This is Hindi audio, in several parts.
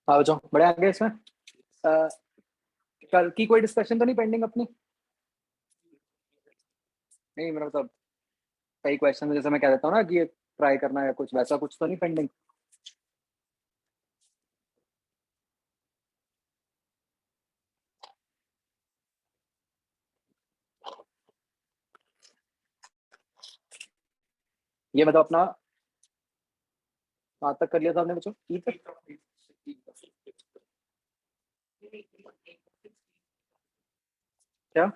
हाँ बच्चों, बड़े आगे इसमें। अ, कल की कोई डिस्कशन तो नहीं पेंडिंग अपनी? नहीं मेरा मतलब कई क्वेश्चन जैसे मैं कह देता हूँ ना कि ट्राई करना है, कुछ वैसा कुछ तो नहीं पेंडिंग? ये मतलब अपना कहाँ तक कर लिया था आपने बच्चों? ई तक? क्या?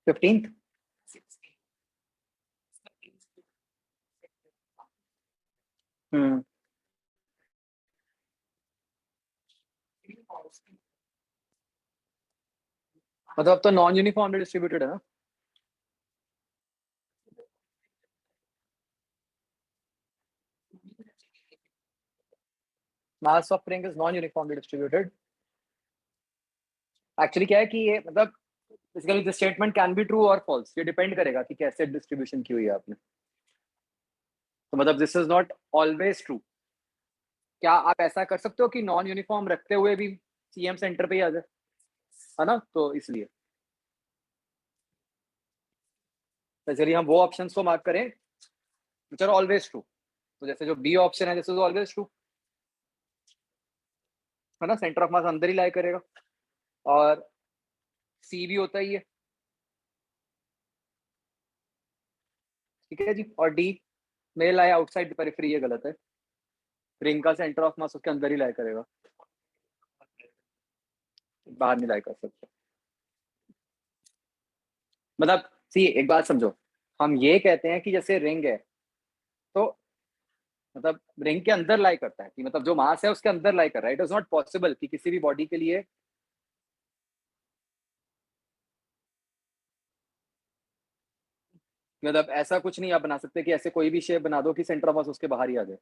फिफ्टींथ? हम्म। मतलब अब तो नॉन यूनिफॉर्मली डिस्ट्रीब्यूटेड है ना? Mass of ring is non uniformly distributed. Actually क्या है कि ये मतलब basically this statement can be true और फॉल्स, ये डिपेंड करेगा कि कैसे डिस्ट्रीब्यूशन की हुई है आपने। तो मतलब this is not always true. क्या आप ऐसा कर सकते हो कि नॉन यूनिफॉर्म रखते हुए भी सीएम सेंटर पे ही आ जाए? है ना, तो इसलिए बेसिकली हम वो ऑप्शंस को मार्क करें विच आर ऑलवेज ट्रू। तो जैसे जो बी ऑप्शन है, दिस इज ऑलवेज ट्रू, है ना, सेंटर ऑफ मास अंदर ही लाई करेगा। और सी भी होता ही है, ठीक है जी। और डी में लाई आउटसाइड द पेरिफेरी, ये गलत है। रिंग का सेंटर ऑफ मास उसके अंदर ही लाई करेगा, बाहर नहीं लाई कर सकते। मतलब सी एक बात समझो, हम ये कहते हैं कि जैसे रिंग है तो मतलब रिंग के अंदर लाई करता है, कि मतलब जो मास है उसके अंदर लाई कर रहा है। इट इज नॉट पॉसिबल कि किसी भी बॉडी के लिए मतलब ऐसा कुछ नहीं आप बना सकते कि ऐसे कोई भी शेप बना दो कि सेंटर ऑफ मास उसके बाहर ही आ जाए।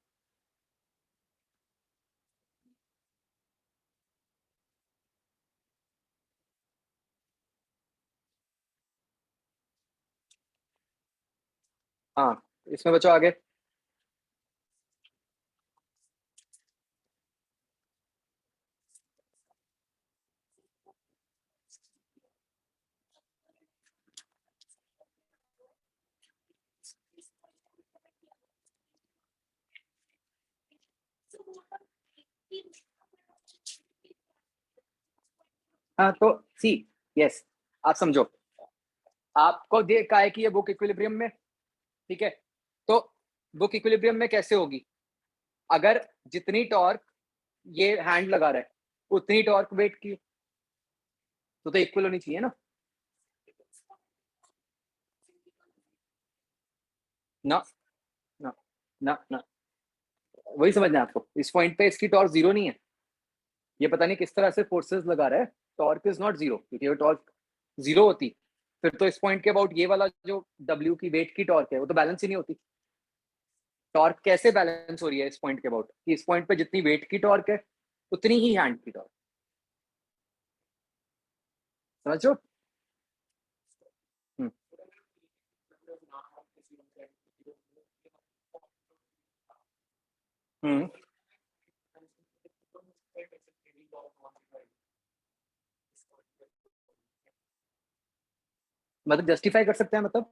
हाँ, इसमें बचो आगे। हाँ तो सी, यस, आप समझो, आपको देखा है कि ये बुक इक्विलिब्रियम में, ठीक है। तो बुक इक्विलिब्रियम में कैसे होगी? अगर जितनी टॉर्क ये हैंड लगा रहा है उतनी टॉर्क वेट की तो इक्वल होनी चाहिए ना। ना ना ना ना, वही समझना है आपको। इस पॉइंट पे इसकी टॉर्क जीरो नहीं है। ये पता नहीं किस तरह से फोर्सेस लगा रहा है। टॉर्क इज नॉट जीरो, क्योंकि वो टॉर्क जीरो होती फिर तो इस पॉइंट के अबाउट ये वाला जो डब्ल्यू की वेट की टॉर्क है वो तो बैलेंस ही नहीं होती। टॉर्क कैसे बैलेंस हो रही है इस पॉइंट के अबाउट, कि इस पॉइंट पे जितनी वेट की टॉर्क है उतनी ही हैंड की टॉर्क। समझो? हम्म। हम्म। मतलब जस्टिफाई कर सकते हैं, मतलब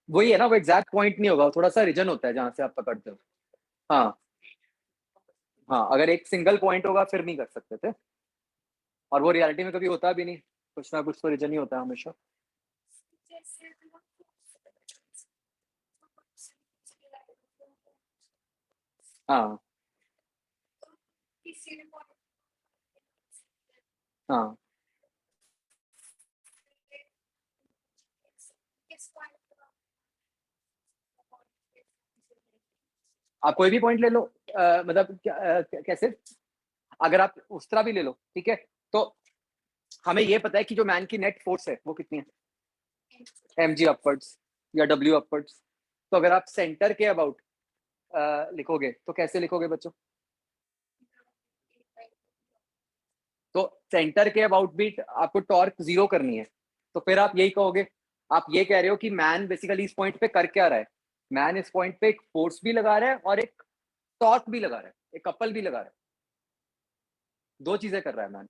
वही है ना, वो एग्जैक्ट पॉइंट नहीं होगा, थोड़ा सा रीजन होता है जहां से आप पकड़ते हो। हाँ हाँ, अगर एक सिंगल पॉइंट होगा फिर नहीं कर सकते थे, और वो रियलिटी में कभी होता भी नहीं, कुछ ना कुछ तो रीजन ही होता है हमेशा। हाँ हाँ, आप कोई भी पॉइंट ले लो, मतलब कैसे, अगर आप उस तरह भी ले लो, ठीक है, तो हमें ये पता है कि जो मैन की नेट फोर्स है वो कितनी है, एम जी अपवर्ड्स या डब्ल्यू अपवर्ड्स। तो अगर आप सेंटर के अबाउट लिखोगे तो कैसे लिखोगे बच्चों? तो सेंटर के अबाउट भी आपको टॉर्क जीरो करनी है, तो फिर आप यही कहोगे, आप ये कह रहे हो कि मैन बेसिकली इस पॉइंट पे कर क्या रहा है, मैन इस पॉइंट पे एक फोर्स भी लगा रहा है और एक टॉर्क भी लगा रहा है, एक कपल भी लगा रहा है, दो चीजें कर रहा है मैन।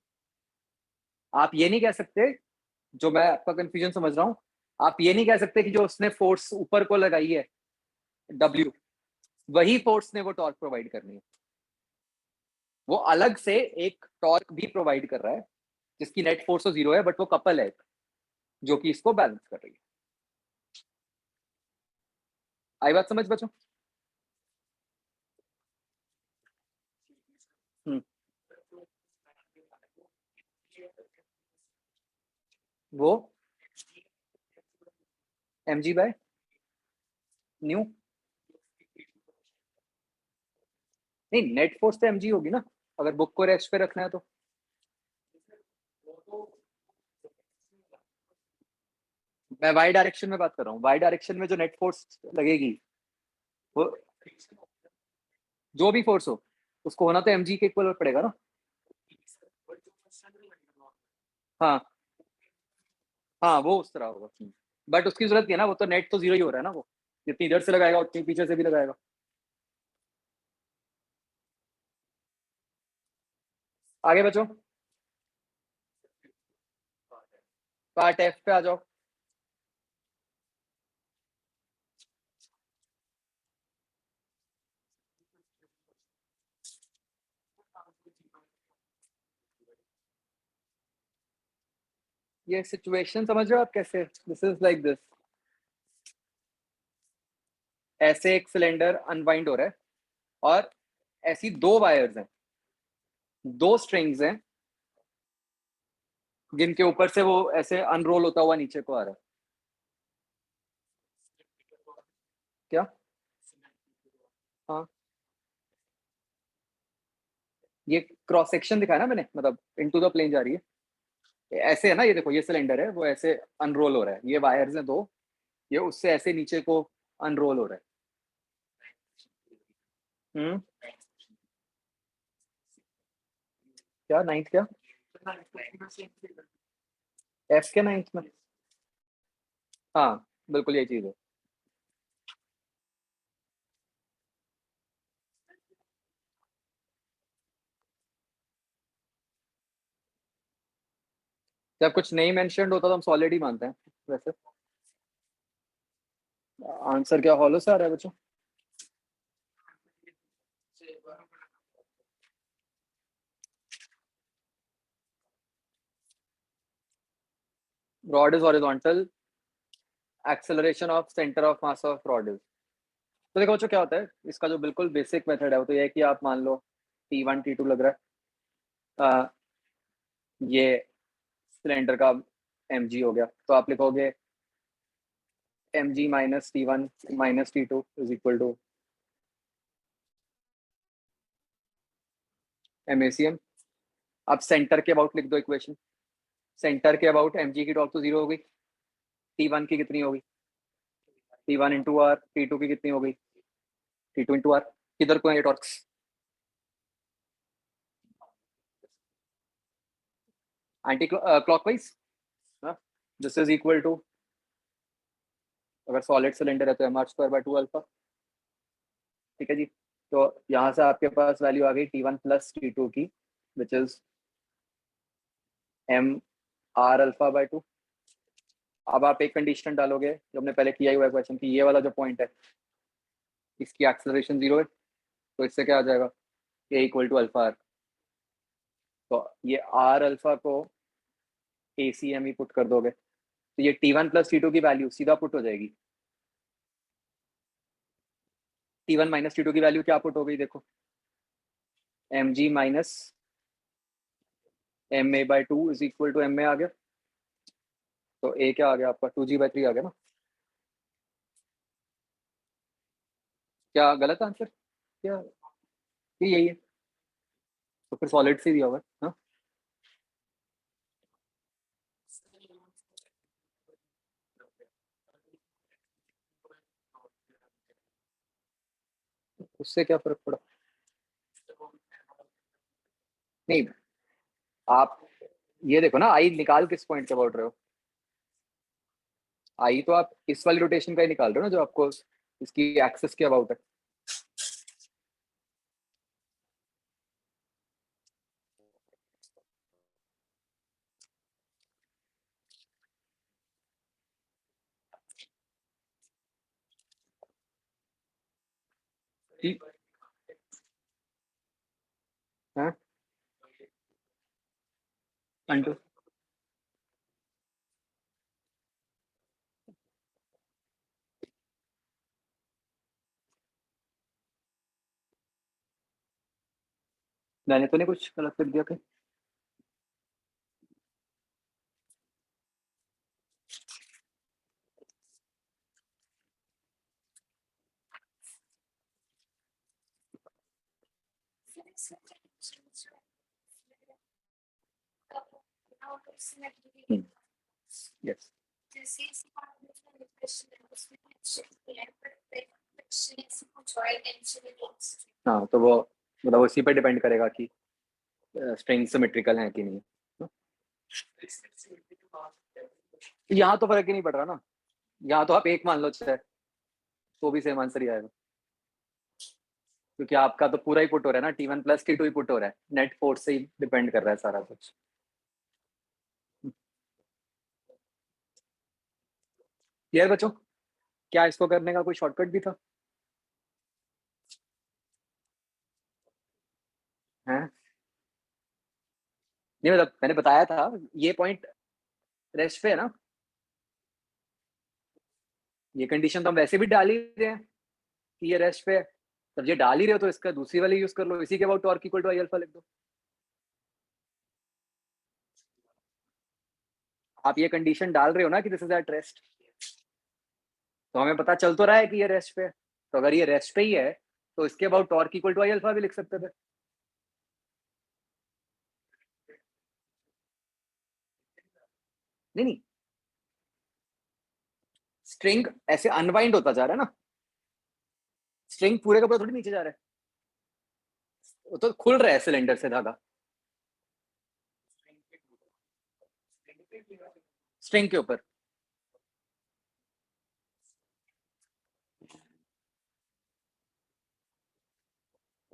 आप ये नहीं कह सकते, जो मैं आपका कंफ्यूजन समझ रहा हूँ, आप ये नहीं कह सकते कि जो उसने फोर्स ऊपर को लगाई है, डब्ल्यू, वही फोर्स ने वो टॉर्क प्रोवाइड करनी है। वो अलग से एक टॉर्क भी प्रोवाइड कर रहा है जिसकी नेट फोर्स तो जीरो है, बट वो कपल है जो कि इसको बैलेंस कर रही है। आई बात समझ बचो? हम्म, वो एम जी बाय न्यू, नहीं नेट फोर्स तो एम जी होगी ना, अगर बुक को रेस्ट पे रखना है तो। मैं वाई डायरेक्शन में बात कर रहा हूँ, वाई डायरेक्शन में जो नेट फोर्स लगेगी, वो जो भी फोर्स हो उसको होना तो एम जी के इक्वल पड़ेगा ना। हाँ हाँ, वो उस तरह होगा, बट उसकी जरूरत नहीं है ना, वो तो नेट तो जीरो ही हो रहा है ना, वो जितनी इधर से लगाएगा उतनी पीछे से भी लगाएगा। आगे बचो, पार्ट एफ पे आ जाओ। ये सिचुएशन समझ रहे हो आप कैसे, दिस इज लाइक दिस, ऐसे एक सिलेंडर अनवाइंड हो रहा है, और ऐसी दो वायर्स हैं, दो स्ट्रिंग्स हैं, जिनके ऊपर से वो ऐसे अनरोल होता हुआ नीचे को आ रहा है। क्या? हाँ, ये क्रॉस सेक्शन दिखाया ना मैंने, मतलब इनटू द प्लेन जा रही है, ऐसे है ना, ये देखो ये सिलेंडर है, वो ऐसे अनरोल हो रहा है, ये वायर्स हैं दो, ये उससे ऐसे नीचे को अनरोल हो रहा है। क्या नाइन्थ क्या? एफ के नाइन्थ में? हाँ, बिल्कुल यही चीज है। जब कुछ नहीं मेंशन होता तो हम सॉलिड ही मानते हैं वैसे। आंसर क्या हॉलो से आ रहा है बच्चों? Rod is horizontal, acceleration of centre of mass of rod is. तो देखो बच्चों क्या होता है, इसका जो बिल्कुल बेसिक मेथड है वो तो ये है कि आप मान लो T1 T2 लग रहा है, ये सिलेंडर का एम जी हो गया, तो आप लिखोगे M G minus T1 minus T2 is equal to M A C M. अब सेंटर के अबाउट लिख दो इक्वेशन, सेंटर के अबाउट एम जी की टॉर्क तो जीरो हो गई, T1 की कितनी हो गई, T1 इंटू आर, T2 की कितनी हो गई, T2 इंटू आर। किधर को है ये torques? Anti clockwise. This is equal to, अगर सॉलिड सिलेंडर है तो M R square by two alpha. ठीक है जी। तो यहाँ से आपके पास वैल्यू आ गई T1 प्लस T2 की, which is M R alpha by 2। अब आप एक कंडीशन डालोगे जो हमने पहले किया हुआ है क्वेश्चन की, ये वाला जो पॉइंट है इसकी एक्सेलरेशन 0 है, तो इससे क्या आ जाएगा, ए इक्वल टू अल्फा आर। तो ये आर अल्फा को ए सी एम ही पुट कर दोगे, तो ये T1 प्लस T2 की वैल्यू सीधा पुट हो जाएगी। T1 माइनस T2 की वैल्यू क्या पुट हो गई, देखो M G minus M A by 2 is equal to M A आ गया। तो ए क्या आ गया आपका, 2G/3 आ गया ना। क्या गलत आंसर क्या, ये यही है, तो फिर सॉलिड से दिया हुआ है हाँ? उससे क्या फर्क पड़ा, नहीं आप ये देखो ना, आई निकाल किस पॉइंट के अबाउट रहे हो, आई तो आप इस वाली रोटेशन का ही निकाल रहे हो ना जो आपको इसकी एक्सेस के अबाउट है। ठीक है, अंटू मैंने तो नहीं कुछ गलत कर दिया कहीं। यस, हाँ तो वो मतलब उसी पे डिपेंड करेगा कि स्ट्रिंग सिमेट्रिकल है कि नहीं। यहाँ तो फर्क ही नहीं पड़ रहा ना, यहाँ तो आप एक मान लो चाहे, तो भी सेम आंसर ही आएगा, क्योंकि आपका तो पूरा ही पुट हो रहा है ना, T1 प्लस T2 ही पुट हो रहा है, नेट फोर्स से ही डिपेंड कर रहा है सारा कुछ। क्लियर बच्चों, क्या इसको करने का कोई शॉर्टकट भी था है? नहीं मतलब मैंने बताया था ये पॉइंट रेस्ट पे है ना, ये कंडीशन तो हम वैसे भी डाल ही रहे हैं कि ये रेस्ट पे है, तब ये डाल ही रहे हो तो इसका दूसरी वाली यूज कर लो, इसी के about torque equal to I alpha लिख दो। आप ये कंडीशन डाल रहे हो ना कि दिस इज एट रेस्ट, तो हमें पता चल तो रहा है कि ये रेस्ट पे है, तो अगर ये रेस्ट पे ही है तो इसके about torque equal to I alpha भी लिख सकते थे। नहीं नहीं, स्ट्रिंग ऐसे अनवाइंड होता जा रहा है ना, स्ट्रिंग पूरे का पूरा थोड़ी नीचे जा रहा है, वो तो खुल रहा है सिलेंडर से धागा, स्ट्रिंग के ऊपर।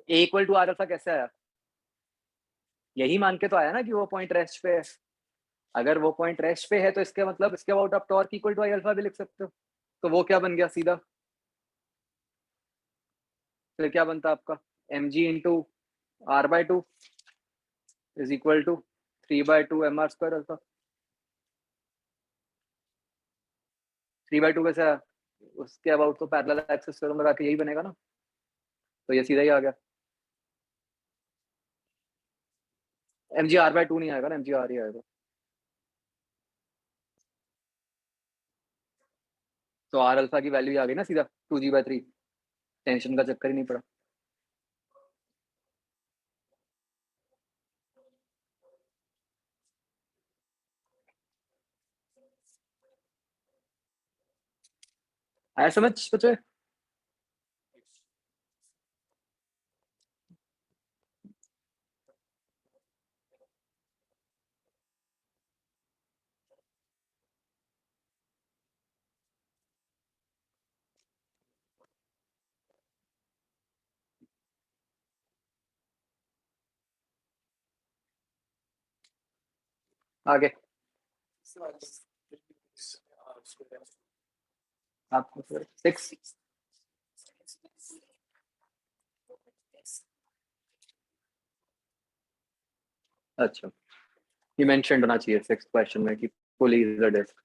ए इक्वल टू आर अल्फा कैसे आया, यही मान के तो आया ना कि वो पॉइंट रेस्ट पे है, अगर वो पॉइंट रेस्ट पे है तो इसके मतलब इसके अबाउट आप torque equal to I alpha भी लिख सकते हो, तो वो क्या बन गया सीधा, फिर क्या बनता आपका, M G into R by 2 is equal to 3/2 M R square alpha. 3/2 कैसे आया, उसके अबाउट तो पैरेलल एक्सिस थ्योरम लगा के यही बनेगा ना, तो ये सीधा ही आ गया, एम जी आर बाई 2 नहीं आएगा ना, एम जी आर ही आएगा। तो आर अल्फा की वैल्यू आ गई ना सीधा 2G/3, टेंशन का चक्कर ही नहीं पड़ा। आया समझ बच्चे? आगे आपको 6 अच्छा ये मेंशन होना चाहिए 6th क्वेश्चन में कि pulley is a disc.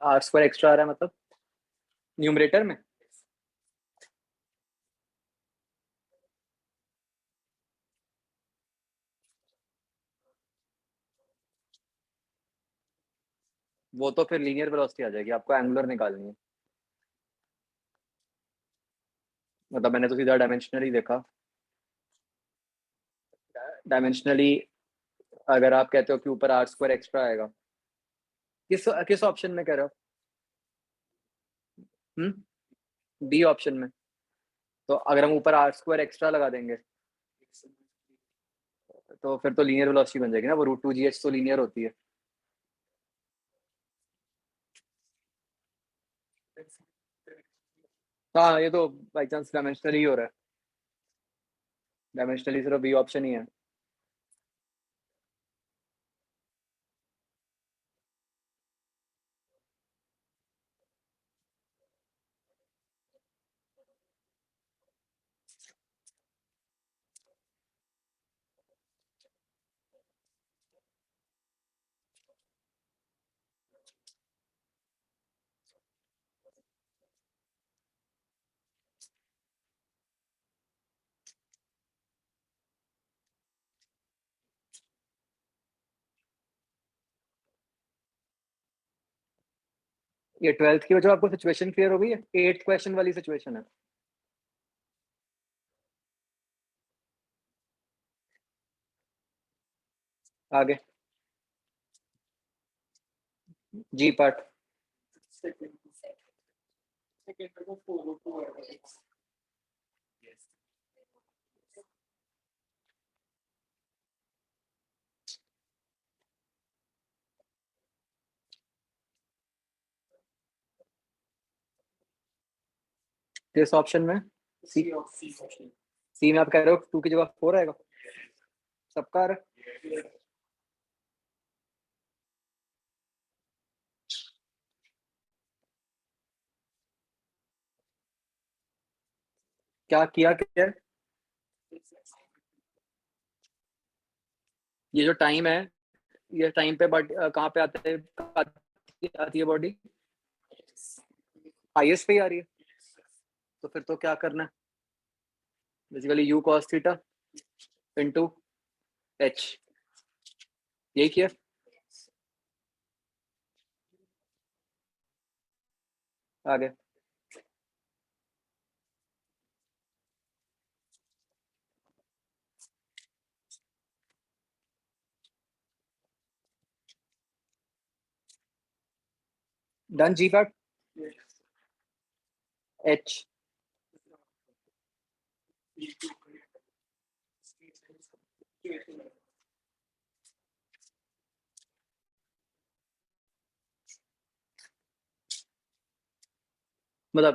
R square extra आ रहा है मतलब न्यूमरेटर में. वो तो फिर लीनियर वेलोसिटी आ जाएगी, आपको एंगुलर निकालनी है. मतलब मैंने तो सीधा डायमेंशनली देखा. डायमेंशनली अगर आप कहते हो कि ऊपर आर स्क्वायर एक्स्ट्रा आएगा, किस किस ऑप्शन में कह रहे हो? बी ऑप्शन में. तो अगर हम ऊपर आर स्क्वायर एक्स्ट्रा लगा देंगे तो फिर तो लीनियर वेलोसिटी बन जाएगी ना, वो √2gh तो लीनियर होती है. हाँ ये तो बाई चांस डायमेंशनली ही हो रहा है. डायमेंशनली सिर्फ बी ऑप्शन ही है. ये 12th की वजह आपको सिचुएशन क्लियर हो गई है. 8th क्वेश्चन वाली सिचुएशन है. आगे जी पार्ट. किस ऑप्शन में? सी. सी में आप कह रहे हो 2 की जगह 4 आएगा. सबका आ रहा है. क्या किया क्या? ये जो टाइम है, ये टाइम पे बट कहाँ पे आती है बॉडी? हाईएस्ट पे ही आ रही है. तो फिर तो क्या करना है? Basically you cos theta into H. यही किया. आगे डन. जी पार्ट एच. मतलब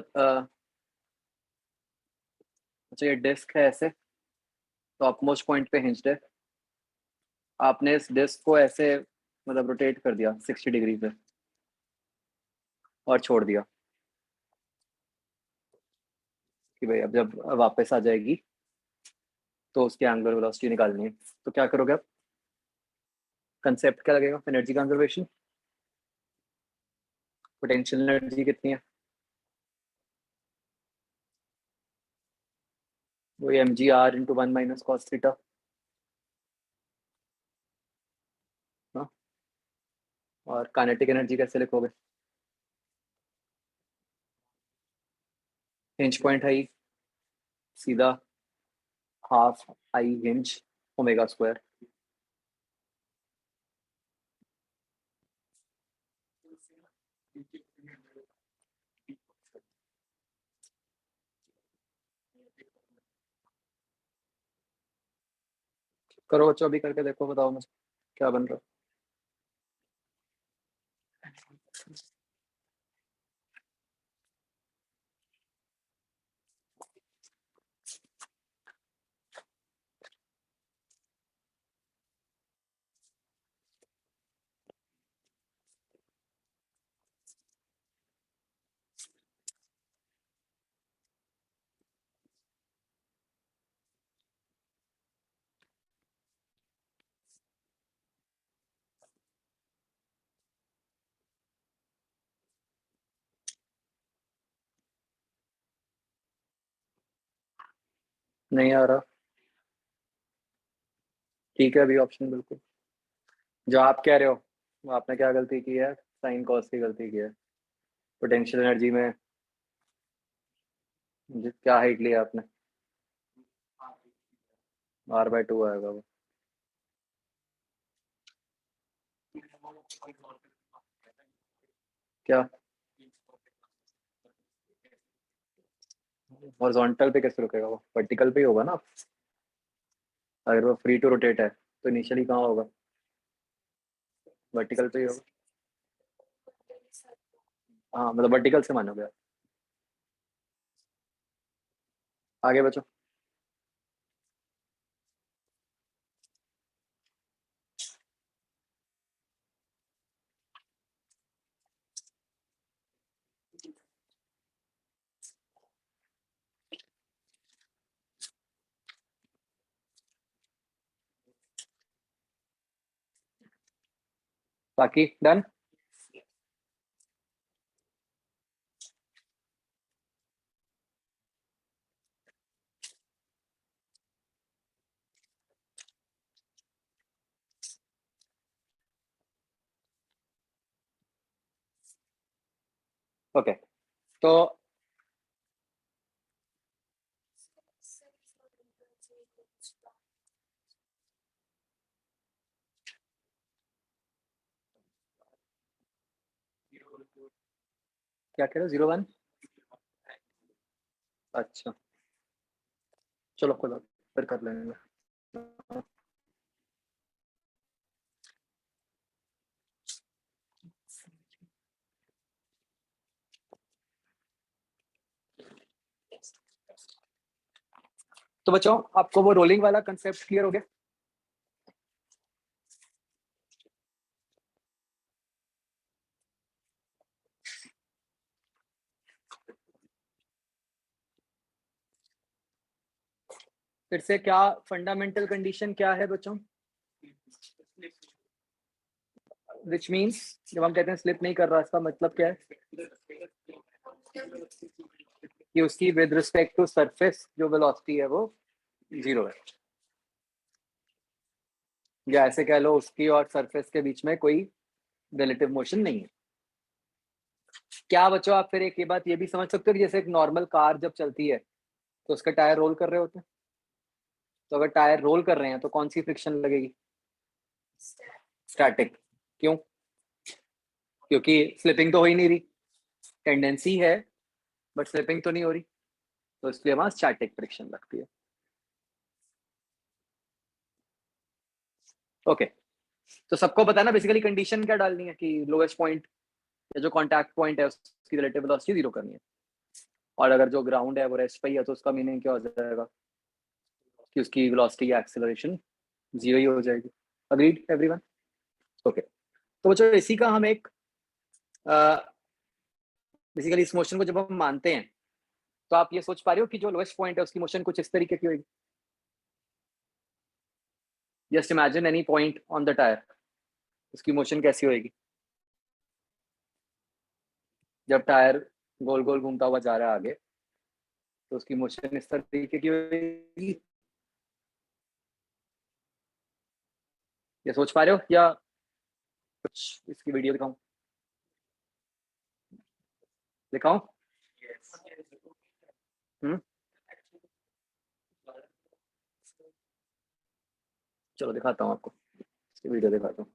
अच्छा ये डिस्क है ऐसे, टॉप मोस्ट पॉइंट पे हिंज्ड है. आपने इस डिस्क को ऐसे मतलब रोटेट कर दिया 60 डिग्री पे और छोड़ दिया कि भाई अब जब वापस आ जाएगी तो उसकी एंगुलर वेलोसिटी निकालनी है. तो क्या करोगे आप? कंसेप्ट क्या लगेगा? Energy conservation. पोटेंशियल एनर्जी कितनी है? वो mg r × 1 - cos थीटा. हाँ. और काइनेटिक एनर्जी कैसे लिखोगे? हिंज पॉइंट है सीधा half I hinge omega square. करो बच्चों, अभी करके देखो, बताओ मुझे क्या बन रहा है। नहीं आ रहा। ठीक है, अभी ऑप्शन बिल्कुल जो आप कह रहे हो, वो आपने क्या गलती की है, साइन कॉस की गलती की है। पोटेंशियल एनर्जी में क्या हाइट लिया आपने, R/2 आएगा वो। क्या हॉरिजॉन्टल पे कैसे रुकेगा, वो वर्टिकल पे ही होगा ना। अगर वो फ्री टू रोटेट है तो इनिशियली कहाँ होगा, वर्टिकल पे ही होगा। हाँ मतलब वर्टिकल से मानोगे आप। आगे बचो। बाकी डन। ओके तो क्या कह रहे हो, 0 1। अच्छा चलो कोई बात, फिर कर लेंगे। तो बच्चों आपको वो रोलिंग वाला कंसेप्ट क्लियर हो गया। फिर से क्या फंडामेंटल कंडीशन क्या है बच्चों, विच मीन्स जब हम कहते हैं स्लिप नहीं कर रहा, इसका मतलब क्या है कि उसकी विद रिस्पेक्ट टू सरफेस जो वेलोसिटी है वो 0 है, या ऐसे कह लो उसकी और सरफेस के बीच में कोई रिलेटिव मोशन नहीं है। क्या बच्चों आप फिर एक ये बात ये भी समझ सकते हो कि जैसे एक नॉर्मल कार जब चलती है तो उसका टायर रोल कर रहे होते हैं, तो अगर टायर रोल कर रहे हैं तो कौन सी फ्रिक्शन लगेगी, स्टैटिक। क्यों, क्योंकि स्लिपिंग तो हो ही नहीं रही, टेंडेंसी है बट स्लिपिंग तो नहीं हो रही, तो इसलिए वहां स्टैटिक फ्रिक्शन लगती है। ओके तो सबको पता है ना बेसिकली कंडीशन क्या डालनी है, कि लोएस्ट पॉइंट या जो कॉन्टैक्ट पॉइंट है उसकी रिलेटिव वेलोसिटी 0 करनी है, और अगर जो ग्राउंड है वो रेस्ट पे ही है तो उसका मीनिंग क्या हो जाएगा कि उसकी वेलोसिटी या एक्सेलरेशन 0 ही हो जाएगी। Agreed everyone. ओके तो बच्चों इसी का हम एक बेसिकली इस मोशन को जब हम मानते हैं तो आप ये सोच पा रहे हो कि जो लोएस्ट पॉइंट है उसकी मोशन कुछ इस तरीके की होगी। Just imagine any point on the tyre, उसकी मोशन कैसी होगी जब टायर गोल गोल घूमता हुआ जा रहा है आगे, तो उसकी मोशन इस तरीके की होगी। ये सोच पा रहे हो या कुछ इसकी वीडियो दिखाऊं, दिखाऊं। हम्म चलो दिखाता हूँ आपको, इसकी वीडियो दिखाता हूँ।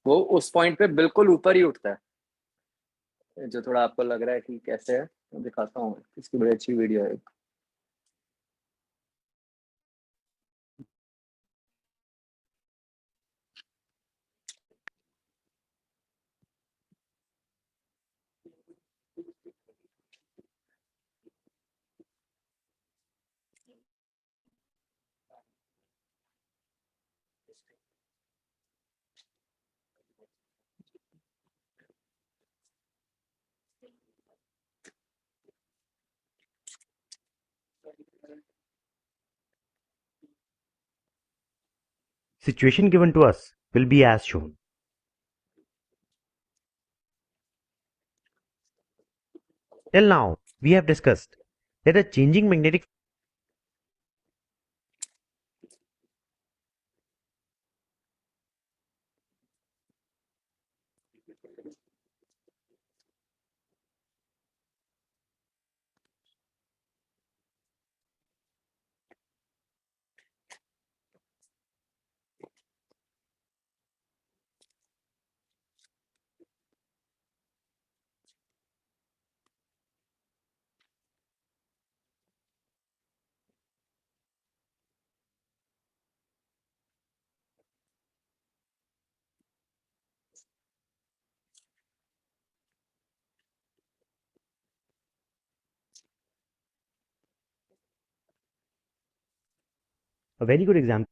वो उस पॉइंट पे बिल्कुल ऊपर ही उठता है, जो थोड़ा आपको लग रहा है कि कैसे है, मैं दिखाता हूँ, इसकी बड़ी अच्छी वीडियो है। Situation given to us will be as shown. Till now, we have discussed that a changing magnetic a very good example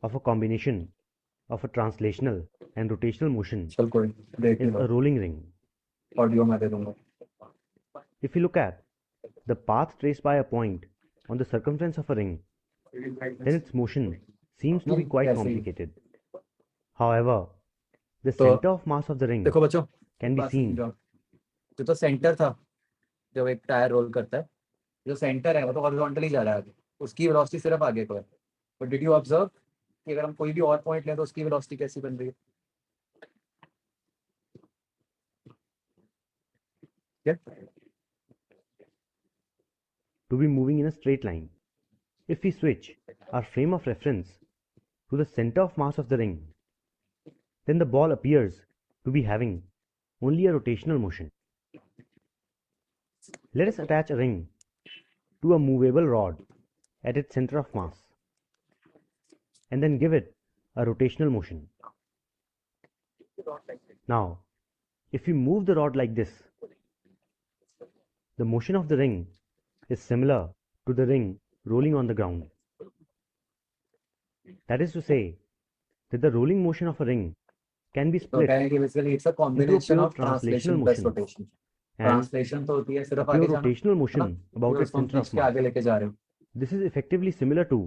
of a combination of a translational and rotational motion चल कोई देख is low a rolling ring. Audio मैं दे दूंगा If you look at the path traced by a point on the circumference of a ring, then its motion seems to be quite ऐसे ही complicated. However, the तो center of mass of the ring देखो बच्चों can be बात seen. समझो जो तो सेंटर था जब एक टायर रोल करता है जो सेंटर है वो तो हॉरिजॉन्टली जा रहा है आगे उसकी वेलोसिटी सिर्फ आगे को है बट डिड यू ऑब्जर्व कि अगर हम कोई भी और पॉइंट लें तो उसकी वेलोसिटी कैसी बन रही है क्या To be moving in a straight line. If we switch our frame of reference to the center of mass of the ring, then the ball appears to be having only a rotational motion. Let us attach a ring to a movable rod at its center of mass and then give it a rotational motion. Now, if we move the rod like this, the motion of the ring is similar to the ring rolling on the ground. That is to say that the rolling motion of a ring can be तो split कहने की basically it's a into a combination pure of translational translation plus motion rotation and translation तो होती है a सिर्फ pure आगे जाना rotational है ना motion कि about its उसको हम center खींच of के mass. आगे लेके जा रहे हो This is effectively similar to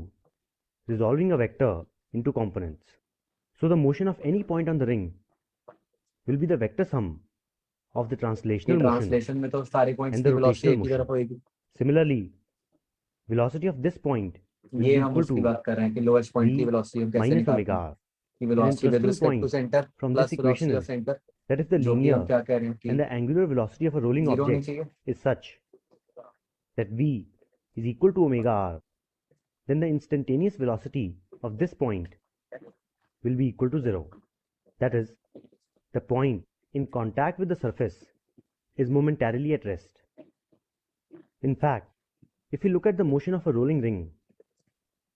resolving a vector into components. So the motion of any point on the ring will be the vector sum of the कि translational motion ट्रांसलेशन में तो सारे पॉइंट्स and की the वेलोसिटी rotational एक ही motion. तरफ होगी Similarly, velocity of this point will ये be हम equal उसकी to बात कर रहे हैं कि लोएस्ट पॉइंट की v वेलोसिटी हम कैसे minus निकालते omega हैं r. कि An velocity with interesting respect to point center from plus this equation velocity of is center that if the जो कि हम linear क्या कह रहे हैं कि and the angular velocity of a rolling zero होनी object चाहिए is such that v is equal to omega r, then the instantaneous velocity of this point will be equal to 0. That is, the point in contact with the surface is momentarily at rest. In fact, if we look at the motion of a rolling ring,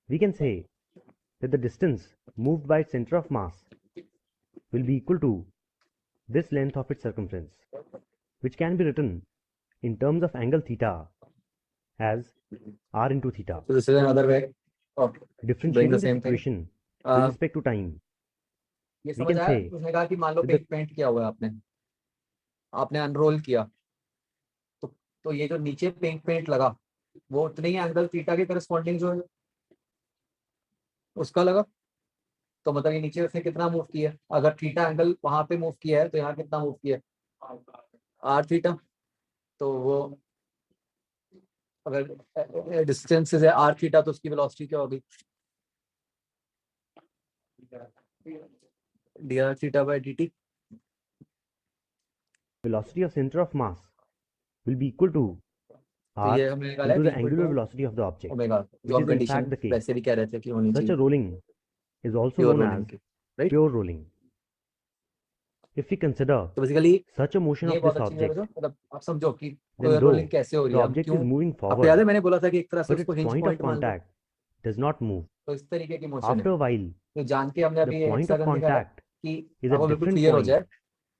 we can say that the distance moved by its center of mass will be equal to this length of its circumference, which can be written in terms of angle theta as r into theta. so this is another way of doing the Differentiating this same thing equation with respect to time, ये we समझ can आया say उसने कहा कि मान लो that the पेंट किया हुआ है आपने आपने अनरोल किया तो ये जो नीचे पेंट लगा वो उतने ही एंगल थीटा के करस्पॉन्डिंग जो है उसका लगा तो मतलब ये नीचे उसने कितना मूव किया अगर थीटा एंगल वहां पे मूव किया है तो यहाँ कितना मूव किया आर थीटा तो वो अगर डिस्टेंस है आर थीटा तो उसकी वेलोसिटी क्या होगी D R theta by D T velocity of center of mass will be equal to तो r ये हमने निकाला है into the v equal angular to velocity of the object, omega, which जो हम is in condition fact the case. वैसे भी कह रहे थे कि होनी Such a चाहिए rolling is also pure known rolling as की, right. pure rolling. If we consider तो बेसिकली such a motion ये of बहुत this अच्छी चीज है object, बच्चों, मतलब आप समझो कि then प्योर रोलिंग though कैसे हो रही the है, हम object क्यों, is moving आपको याद है forward, मैंने बोला था कि एक तरह से but उसको its hinge point of point मान लो, contact does not move. तो इस तरीके की मोशन After है। a while, तो जान के हमने the अभी point of हेक्सागन दिखाया contact कि is आपको at बिल्कुल different क्लियर हो point, जाए,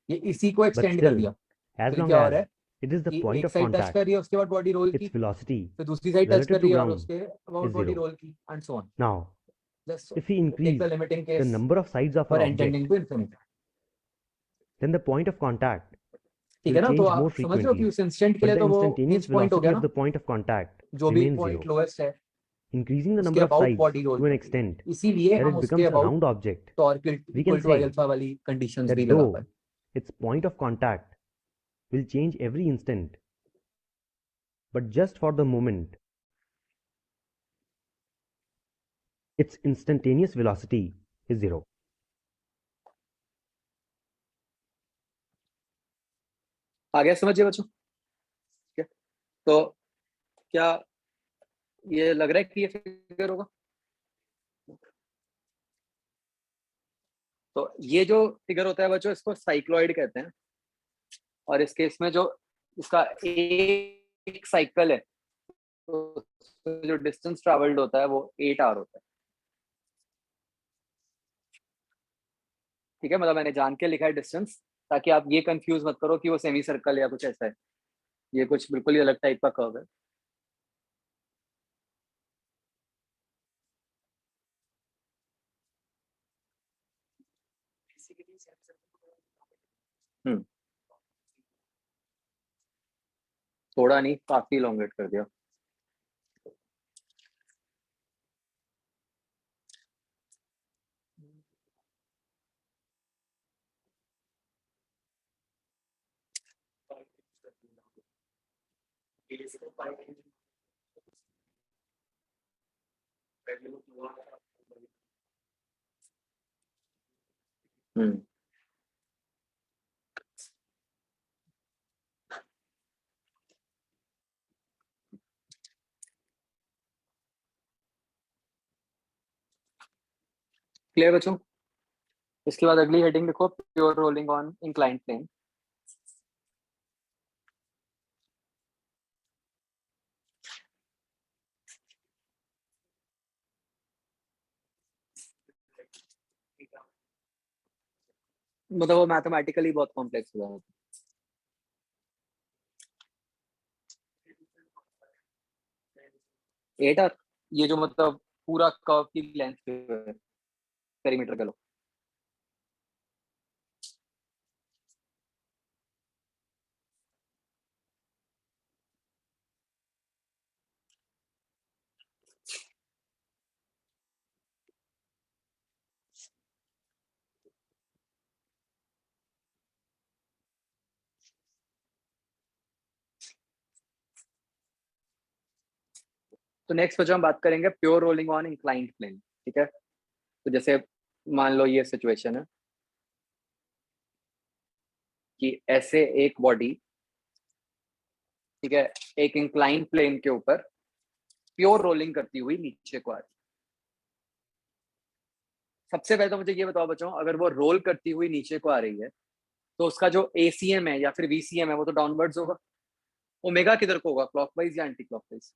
ये इसी को but एक्सटेंड कर still, दिया। as फिर long क्या हो as रहा है it is the कि point एक of साइड टच contact, कर रही है, उसके बाद बॉडी रोल its की, velocity फिर दूसरी साइड टच relative कर to रही है और ground उसके अबाउट is बॉडी 0. रोल की, and so on. Now, just if we take the increase limiting the case number of sides of for our n object, tending to infinity, then the point of contact ठीक will है ना। तो change more आप समझ रहे हो कि frequently, उस इंस्टेंट के but लिए the तो वो instantaneous हिंज पॉइंट हो velocity गया of ना, the point of contact जो भी remains पॉइंट 0, लोएस्ट है increasing the उसके number of about sides body roll to an करती है, extent इसीलिए that हम it उसके becomes a about round object. Torque We can equal to I say alpha वाली कंडीशंस भी that लगा though पाए। its point of contact will change every instant, but just for the moment, its instantaneous velocity is 0. आ गया समझिए बच्चों? ठीक है, तो क्या ये लग रहा है कि ये फिगर होगा? तो ये जो फिगर होता है बच्चों, इसको साइक्लॉइड कहते हैं, और इस केस में जो इसका एक साइकिल है, तो जो डिस्टेंस ट्रैवल्ड होता है वो 8r होता है। ठीक है, मतलब मैंने जान के लिखा है डिस्टेंस, ताकि आप ये कंफ्यूज मत करो कि वो सेमी सर्कल या कुछ ऐसा है। ये कुछ बिल्कुल ही अलग टाइप का कर्व है। थोड़ा नहीं, काफी लॉन्गेट कर दिया। हम्म, क्लियर बच्चों? इसके बाद अगली हेडिंग लिखो, pure rolling on inclined plane. मतलब वो मैथमेटिकली बहुत कॉम्प्लेक्स हो जाता है। 8r, ये जो मतलब पूरा कर्व की लेंथ पेरीमीटर का लो। तो नेक्स्ट बच्चों हम बात करेंगे pure rolling on inclined plane. ठीक है, तो जैसे मान लो ये सिचुएशन है कि ऐसे एक बॉडी, ठीक है, एक इंक्लाइंड प्लेन के ऊपर प्योर रोलिंग करती हुई नीचे को आ रही। सबसे पहले तो मुझे ये बताओ बच्चों, अगर वो रोल करती हुई नीचे को आ रही है तो उसका जो ACM है या फिर VCM है वो तो डाउनवर्ड्स होगा। ओमेगा किधर को होगा, क्लॉकवाइज या एंटी क्लॉकवाइज?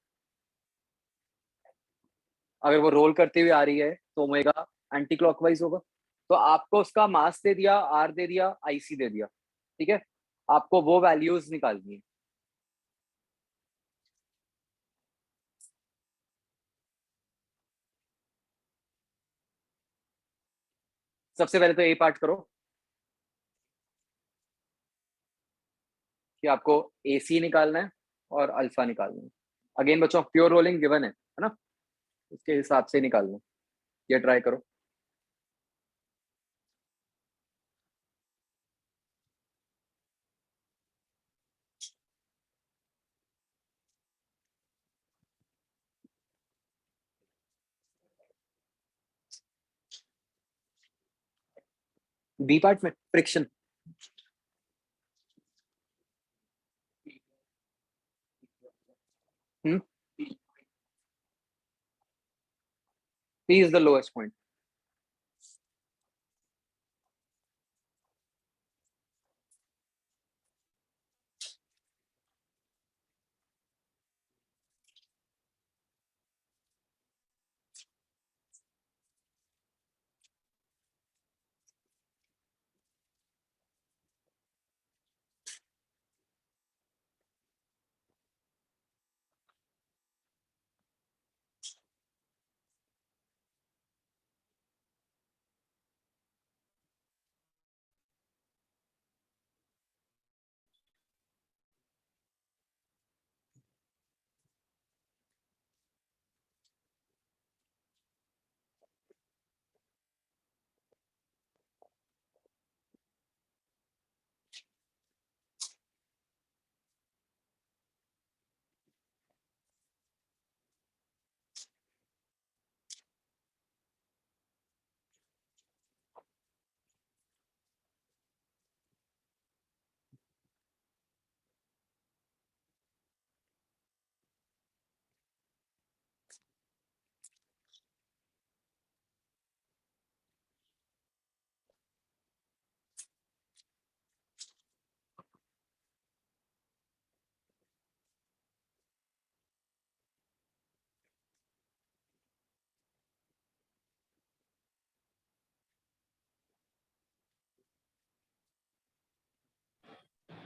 अगर वो रोल करती हुई आ रही है तो ओमेगा एंटी क्लॉकवाइज होगा। तो आपको उसका मास दे दिया, R दे दिया, IC दे दिया, ठीक है, आपको वो वैल्यूज निकालनी है। सबसे पहले तो ए पार्ट करो कि आपको AC निकालना है और अल्फा निकालना है। अगेन बच्चों प्योर रोलिंग गिवन है ना, उसके हिसाब से निकालना है। ये ट्राई करो। बी पार्ट में friction, P is the lowest point.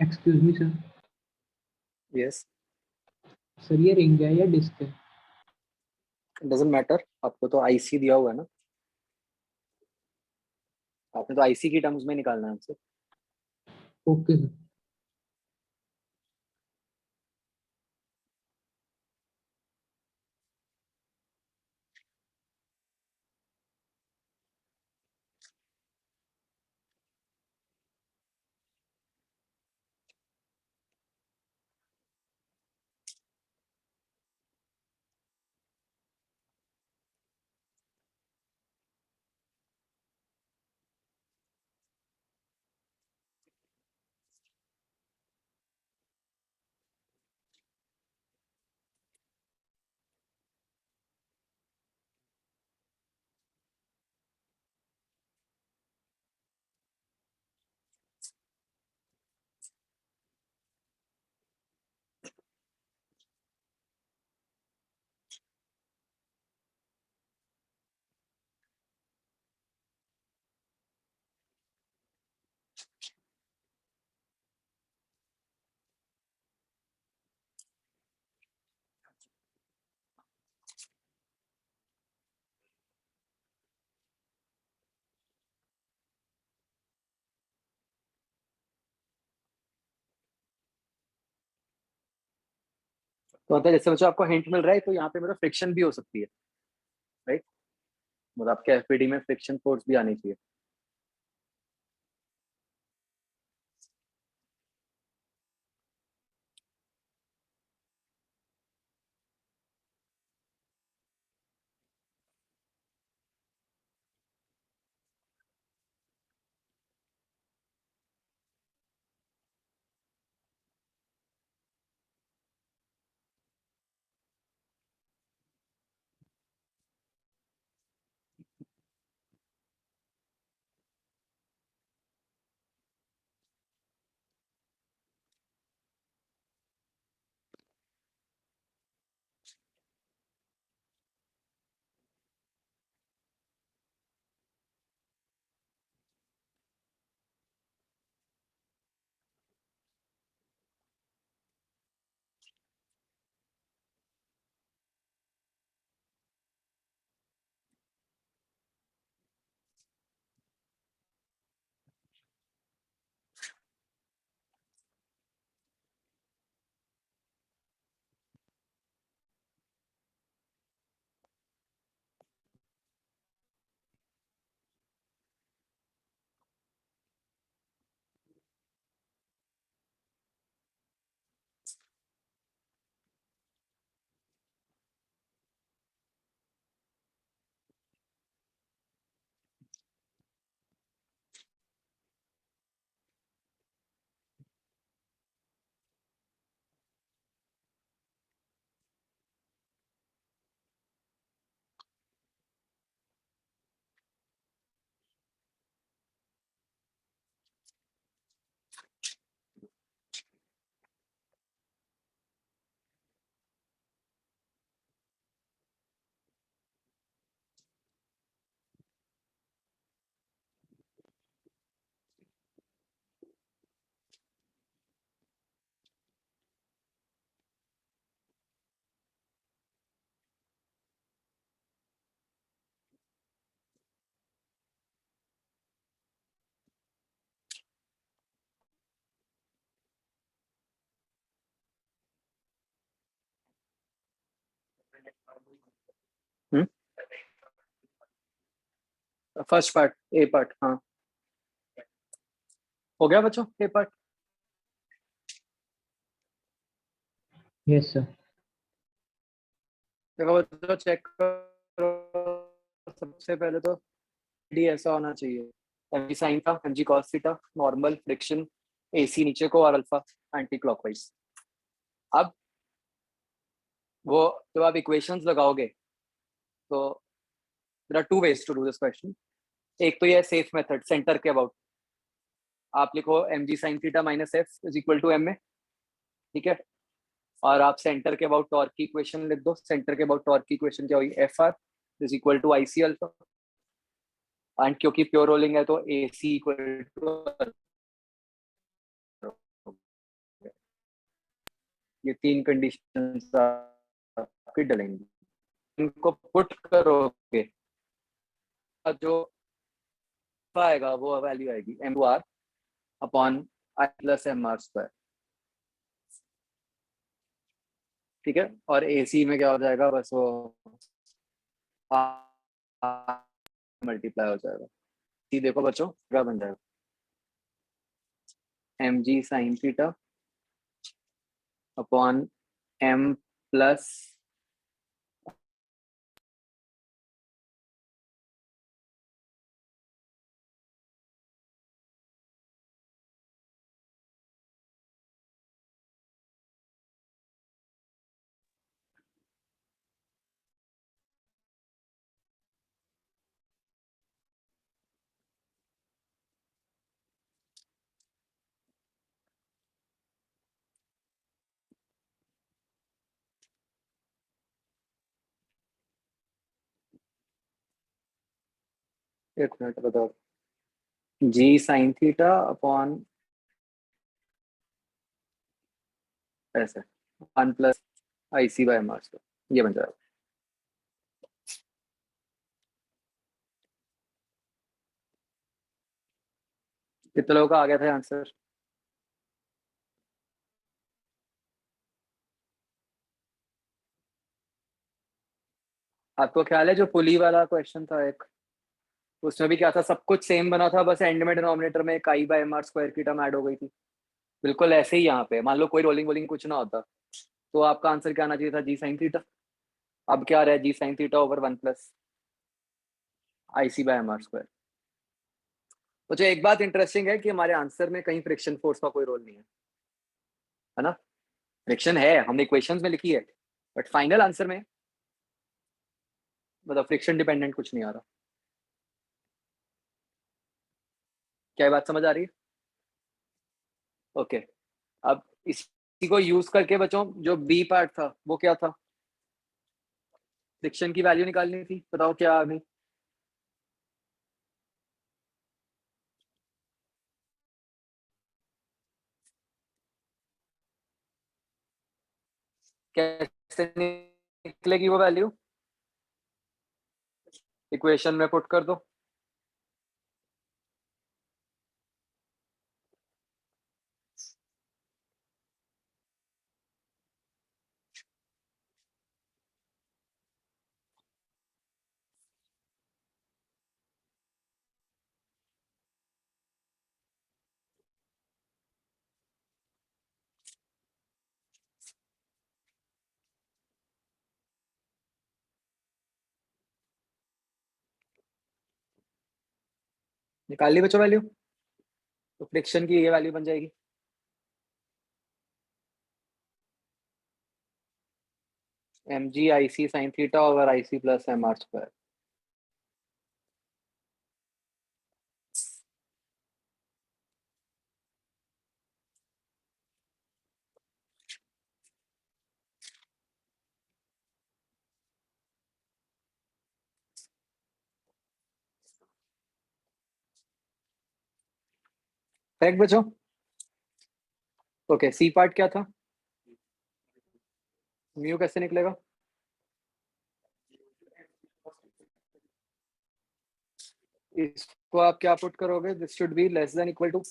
Excuse me sir, Yes. Sir ये रिंग है या डिस्क है? डजेंट मैटर, आपको तो आईसी दिया हुआ है ना, आपने तो आईसी की टर्म्स में निकालना है हमसे. Okay sir. तो मतलब जैसे मुझे आपको हिंट मिल रहा है, तो यहाँ पे मेरा फ्रिक्शन भी हो सकती है, राइट? मतलब आपके एफपीडी में फ्रिक्शन फोर्स भी आनी चाहिए. फर्स्ट पार्ट, ए पार्ट, हाँ हो गया बच्चों ए पार्ट। Yes sir. देखो बच्चों चेक करो, सबसे पहले तो डी ऐसा होना चाहिए, एम जी साइन था, M G cos theta, normal, friction, एसी नीचे को और अल्फा एंटी क्लॉकवाइज। अब वो जब आप इक्वेशंस लगाओगे तो there are two ways to do this question. एक तो ये सेफ मेथड, सेंटर के अबाउट आप लिखो M G sine theta minus F is equal to M में, ठीक है, और आप सेंटर के अबाउट टॉर्क की इक्वेशन लिख दो। सेंटर के अबाउट टॉर्क की इक्वेशन क्या होगी, F R is equal to I C alpha, and क्योंकि प्योर रोलिंग है तो ए सी इक्वल टू, ये तीन कंडीशंस आपकी डलेंगी, इनको पुट करोगे जो आएगा वो वैल्यू आएगी M R upon I plus M R square, ठीक है। और ए सी में क्या हो जाएगा, बस वो मल्टीप्लाई हो जाएगा। सी देखो बच्चों क्या बन जाएगा, M G sine theta upon M plus एक मिनट बताओ, जी साइन थीटा अपॉन ऐसे one plus I C by M R square, ये बन जाएगा। कितने लोगों का आ गया था आंसर? आपको ख्याल है जो पुली वाला क्वेश्चन था एक, उसमें भी क्या था, सब कुछ सेम बना था, बस एंड में डिनोमिनेटर में एक आई बाय एम आर स्क्वायर की टर्म ऐड हो गई थी। बिल्कुल ऐसे ही यहाँ पे मान लो कोई रोलिंग वोलिंग कुछ ना होता तो आपका आंसर क्या आना चाहिए था, जी साइन थीटा। अब क्या रहा है, G sine theta over one plus I C by M R square. तो जो एक बात इंटरेस्टिंग है कि हमारे आंसर में कहीं फ्रिक्शन फोर्स का कोई रोल नहीं है ना। फ्रिक्शन है, हमने इक्वेशंस में लिखी है, बट फाइनल आंसर में मतलब फ्रिक्शन डिपेंडेंट कुछ नहीं आ रहा। क्या ये बात समझ आ रही है? ओके, अब इसी को यूज करके बच्चों जो बी पार्ट था वो क्या था, फ्रिक्शन की वैल्यू निकालनी थी, बताओ क्या आ गई। कैसे निकलेगी वो वैल्यू, इक्वेशन में पुट कर दो। निकाल ली बच्चों वैल्यू, तो फ्रिक्शन की ये वैल्यू बन जाएगी, M G I C sine theta over I C plus M R square. Correct बच्चों? ओके, सी पार्ट क्या था, म्यू कैसे निकलेगा, इसको आप क्या पुट करोगे, this should be less than equal to,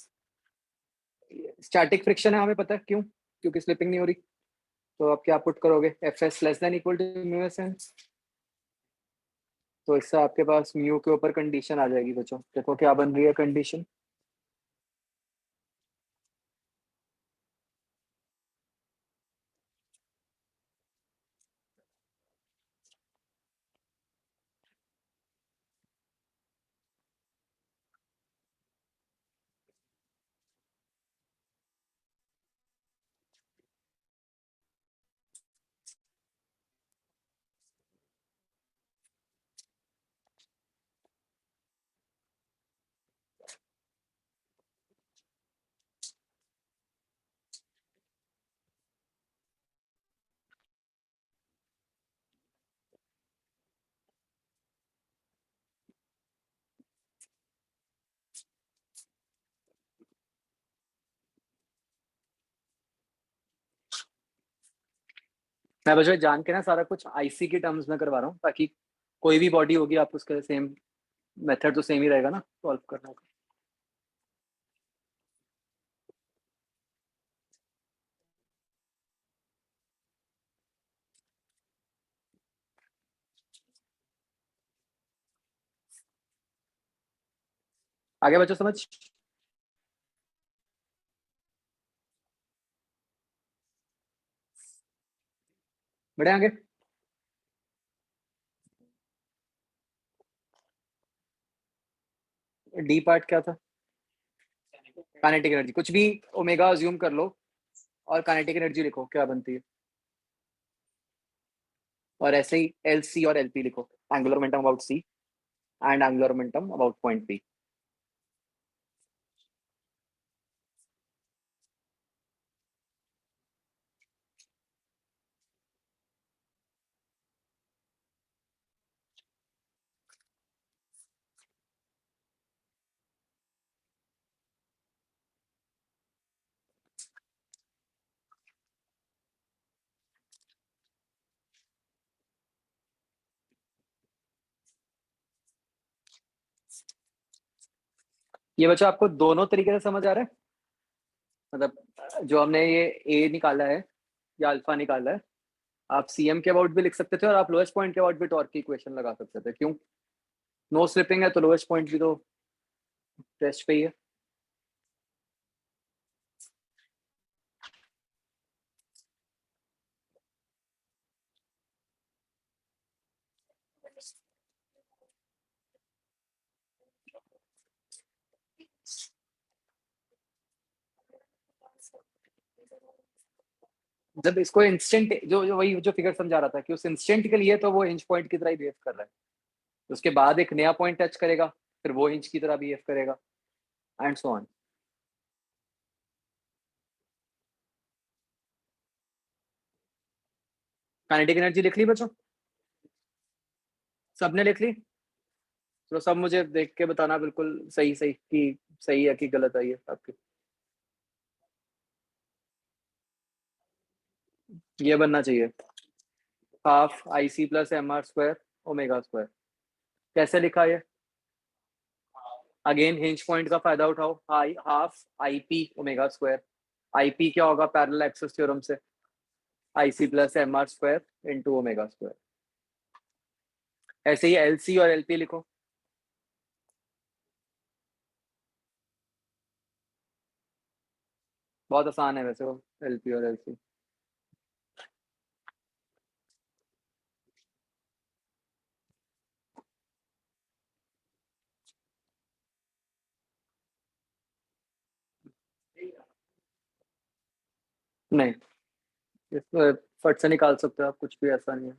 static friction है हमें पता है क्यों, क्योंकि स्लिपिंग नहीं हो रही, तो आप क्या पुट करोगे, F S less than equal to mu S N. तो इससे आपके पास म्यू के ऊपर कंडीशन आ जाएगी बच्चों, देखो क्या बन रही है कंडीशन। मैं बच्चों जान के ना सारा कुछ आईसी के टर्म्स में करवा रहा हूँ, ताकि कोई भी बॉडी होगी आप उसका सेम मेथड तो सेम ही रहेगा ना सॉल्व करने का। आगे बच्चों समझ, बढ़े आगे। डी पार्ट क्या था, काइनेटिक एनर्जी, कुछ भी ओमेगा अज्यूम कर लो और काइनेटिक एनर्जी लिखो क्या बनती है, और ऐसे ही एल सी और एल पी लिखो, angular momentum about C and angular momentum about point P. ये बच्चों आपको दोनों तरीके से समझ आ रहा है, मतलब जो हमने ये ए निकाला है या अल्फा निकाला है, आप सीएम के अबाउट भी लिख सकते थे और आप लोएस्ट पॉइंट के अबाउट भी टॉर्क की इक्वेशन लगा सकते थे। क्यों, नो स्लिपिंग है तो लोएस्ट पॉइंट भी तो टेस्ट पे ही है। जब इसको इंस्टेंट वही जो फिगर समझा रहा था कि उस इंस्टेंट के लिए तो वो इंच पॉइंट की तरह ही बिहेव कर रहा है, उसके बाद एक नया पॉइंट टच करेगा फिर वो इंच की तरह बिहेव करेगा and so on. Kinetic energy लिख ली बच्चों, सबने लिख ली? तो सब मुझे देख के बताना बिल्कुल सही सही कि सही है कि गलत है ये आपकी। ये बनना चाहिए half I C plus M R square omega square. कैसे लिखा ये, अगेन हिंज पॉइंट का फायदा उठाओ, I half I P omega square. I P क्या होगा पैरेलल एक्सिस थ्योरम से, I C plus M R square into omega square. ऐसे ही एल सी और एल पी लिखो, बहुत आसान है वैसे वो एल पी और एल सी। नहीं, इसको फट से निकाल सकते हो आप, कुछ भी ऐसा नहीं है।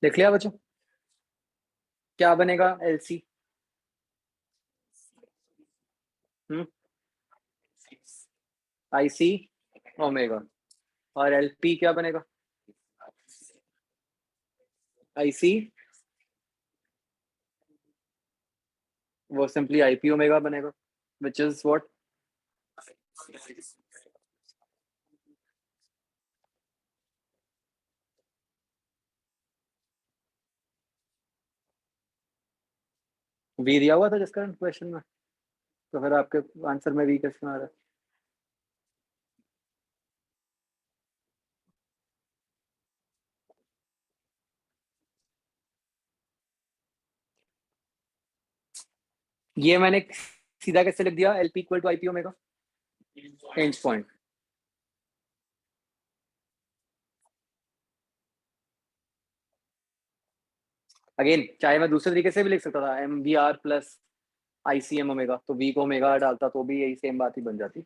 देख लिया बच्चों, क्या बनेगा LC? IC ओमेगा, और LP क्या बनेगा? IC, वो सिंपली IP ओमेगा बनेगा, which is what? V दिया हुआ था जिसका क्वेश्चन में, तो फिर आपके आंसर में V कैसे आ रहा है? ये मैंने सीधा कैसे लिख दिया? LP equal to IP omega, इंच पॉइंट। अगेन चाहे मैं दूसरे तरीके से भी लिख सकता था, MVR प्लस ICM ओमेगा, तो V को ओमेगा डालता तो भी यही सेम बात ही बन जाती।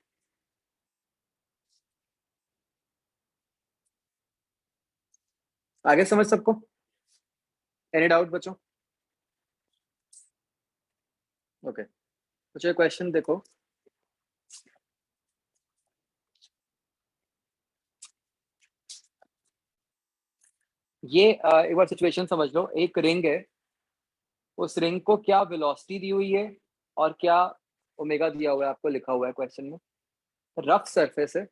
आगे समझ सबको? एनी डाउट बच्चों? ओके, तो क्वेश्चन देखो, ये एक बार सिचुएशन समझ लो। एक रिंग है, उस रिंग को क्या वेलोसिटी दी हुई है और क्या ओमेगा दिया हुआ है, आपको लिखा हुआ है क्वेश्चन में। रफ सरफेस है,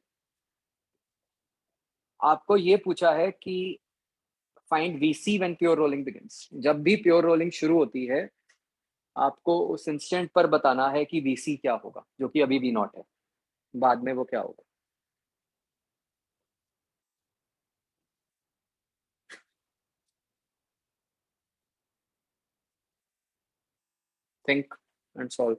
आपको ये पूछा है कि find VC when pure rolling begins. जब भी प्योर रोलिंग शुरू होती है, आपको उस इंस्टेंट पर बताना है कि VC क्या होगा, जो कि अभी V0 है, बाद में वो क्या होगा। Think and solve.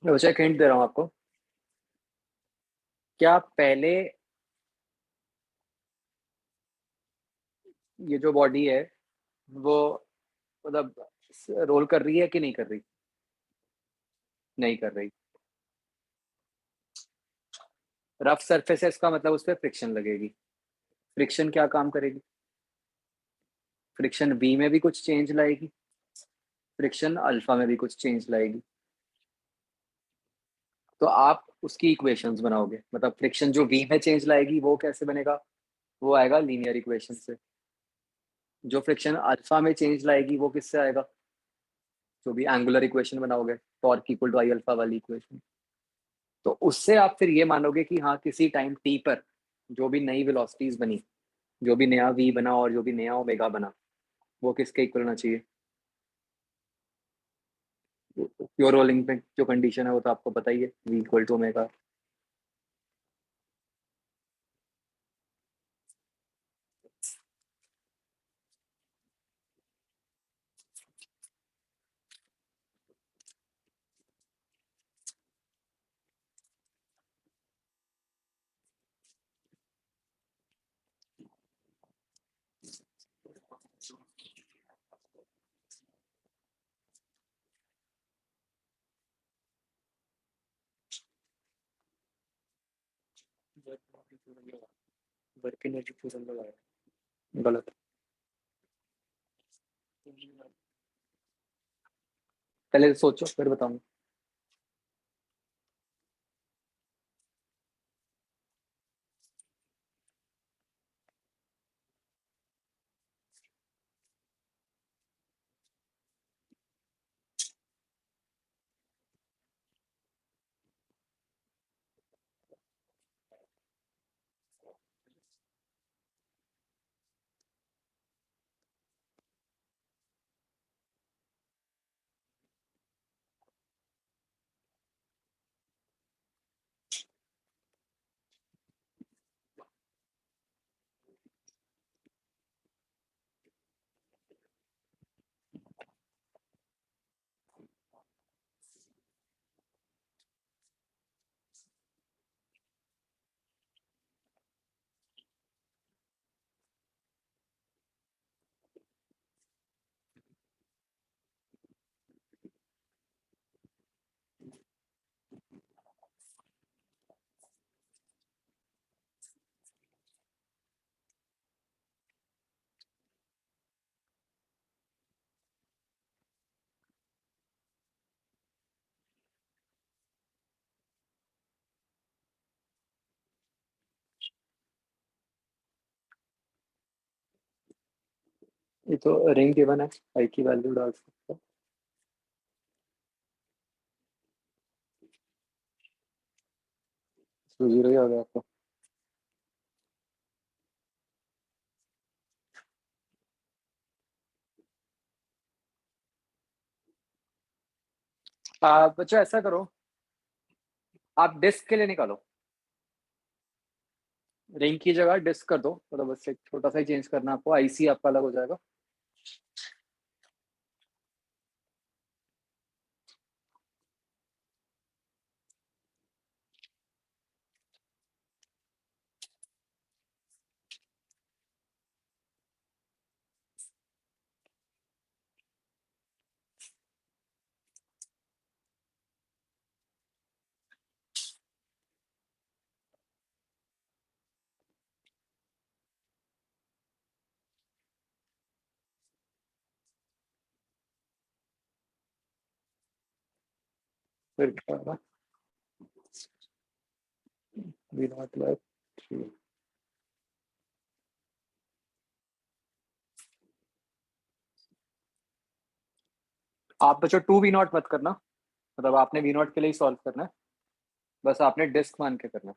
मैं बच्चा एक हिंट दे रहा हूँ आपको। क्या पहले ये जो बॉडी है वो मतलब रोल कर रही है कि नहीं कर रही? नहीं कर रही। रफ सरफेसेस का मतलब उस पर फ्रिक्शन लगेगी। फ्रिक्शन क्या काम करेगी? फ्रिक्शन बी में भी कुछ चेंज लाएगी, फ्रिक्शन अल्फा में भी कुछ चेंज लाएगी। तो आप उसकी इक्वेशंस बनाओगे, मतलब फ्रिक्शन जो बी में चेंज लाएगी वो कैसे बनेगा? वो आएगा लीनियर इक्वेशन से। जो फ्रिक्शन अल्फा में चेंज लाएगी वो किससे आएगा? जो भी एंगुलर इक्वेशन बनाओगे, torque equal to I alpha वाली इक्वेशन। तो उससे आप फिर ये मानोगे कि हाँ किसी टाइम टी पर जो भी नई वेलोसिटीज बनी, जो भी नया वी बना और जो भी नया ओमेगा बना, वो किसके इक्वल होना चाहिए? प्योर रोलिंग पे जो कंडीशन है वो तो आपको पता ही है, V equal to omega. Work energy fusion लगाया गलत। पहले सोचो फिर बताऊंगा। ये तो रिंग गिवन है, आई की वैल्यू डाल सकते हो। तो जीरो ही आ गया आपको। बच्चों ऐसा करो, आप डिस्क के लिए निकालो, रिंग की जगह डिस्क कर दो, मतलब बस एक छोटा सा ही चेंज करना आपको, आईसी आपका अलग हो जाएगा। फिर क्या होगा? V naught by 3। आप बच्चों टू वी नॉट मत करना, मतलब आपने वी नॉट के लिए ही सॉल्व करना है, बस आपने डिस्क मान के करना है।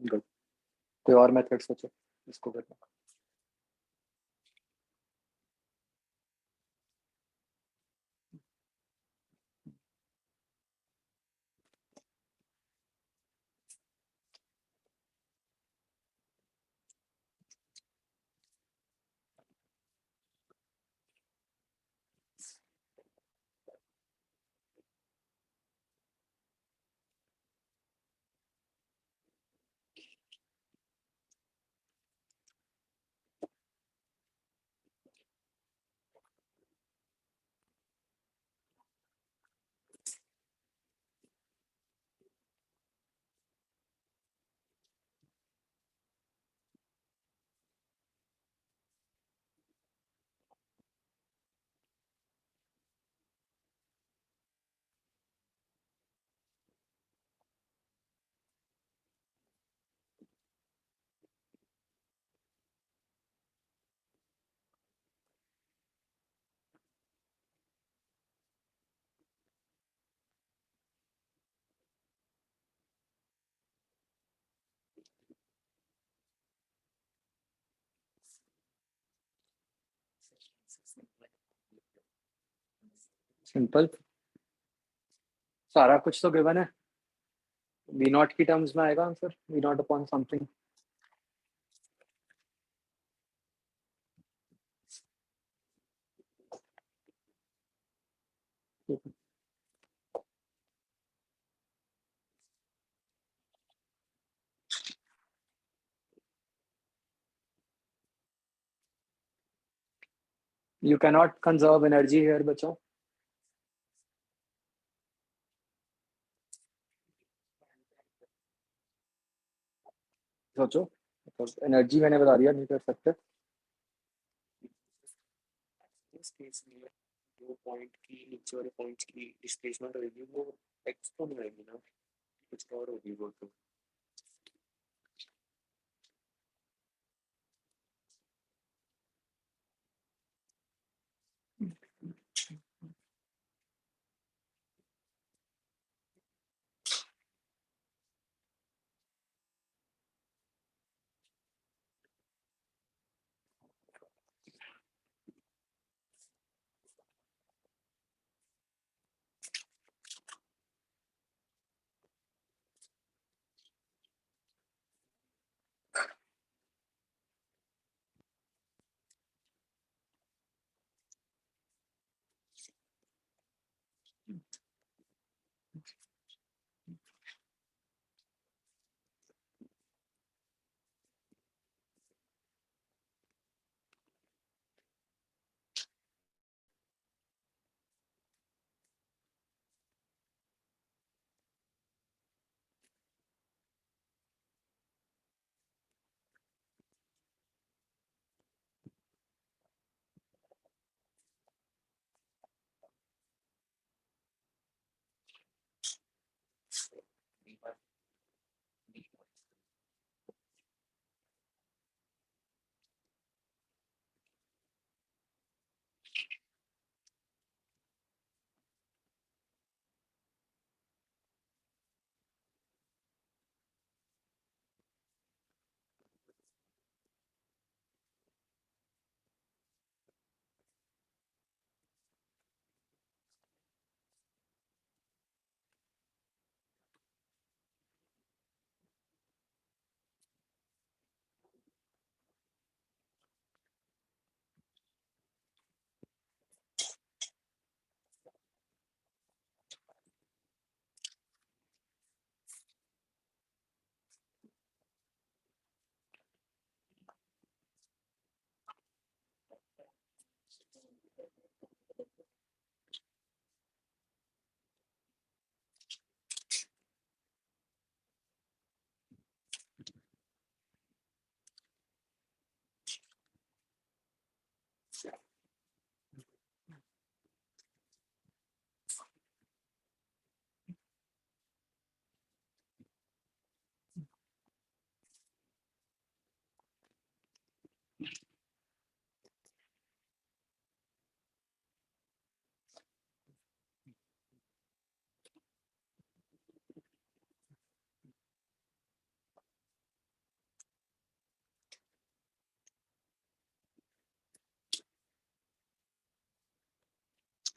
गुड, कोई और मेथड सोचो इसको करना। सिंपल, सारा कुछ तो गिवन है। वी नॉट की टर्म्स में आएगा answer, V naught upon something. You cannot conserve energy here, बच्चों। सोचो, एनर्जी मैंने बता दिया, नहीं कर सकते। इस केस में जो पॉइंट की नीचे वाले पॉइंट्स की डिस्प्लेसमेंट होगी वो एक्स तो नहीं आएगी ना, कुछ और होगी वो तो।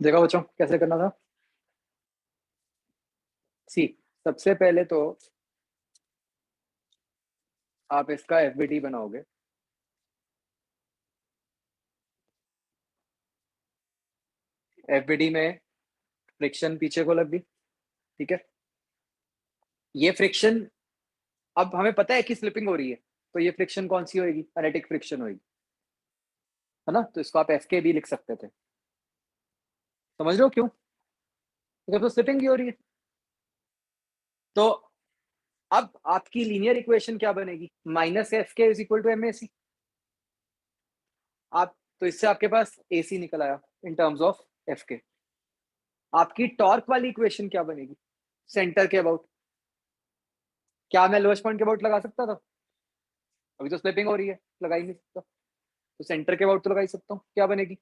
देखा बच्चों कैसे करना था? सी, सबसे पहले तो आप इसका एफबीटी बनाओगे। एफबीटी में फ्रिक्शन पीछे को लग गई, ठीक है। ये फ्रिक्शन, अब हमें पता है कि स्लिपिंग हो रही है, तो ये फ्रिक्शन कौन सी होगी? अनेटिक फ्रिक्शन होगी, है ना। तो इसको आप एफ के भी लिख सकते थे। समझ रहे हो क्यों? तो स्लिपिंग ही हो रही है। तो अब आपकी लीनियर इक्वेशन क्या बनेगी? Minus F K is equal to M A C. आप तो इससे आपके पास ए सी निकल आया इन टर्म्स ऑफ एफ के। आपकी टॉर्क वाली इक्वेशन क्या बनेगी? सेंटर के अबाउट। क्या मैं लोएस्ट पॉइंट के अबाउट लगा सकता था? अभी तो स्लिपिंग हो रही है, लगा ही नहीं सकता। तो सेंटर के अबाउट तो लगा ही सकता हूँ। क्या बनेगी?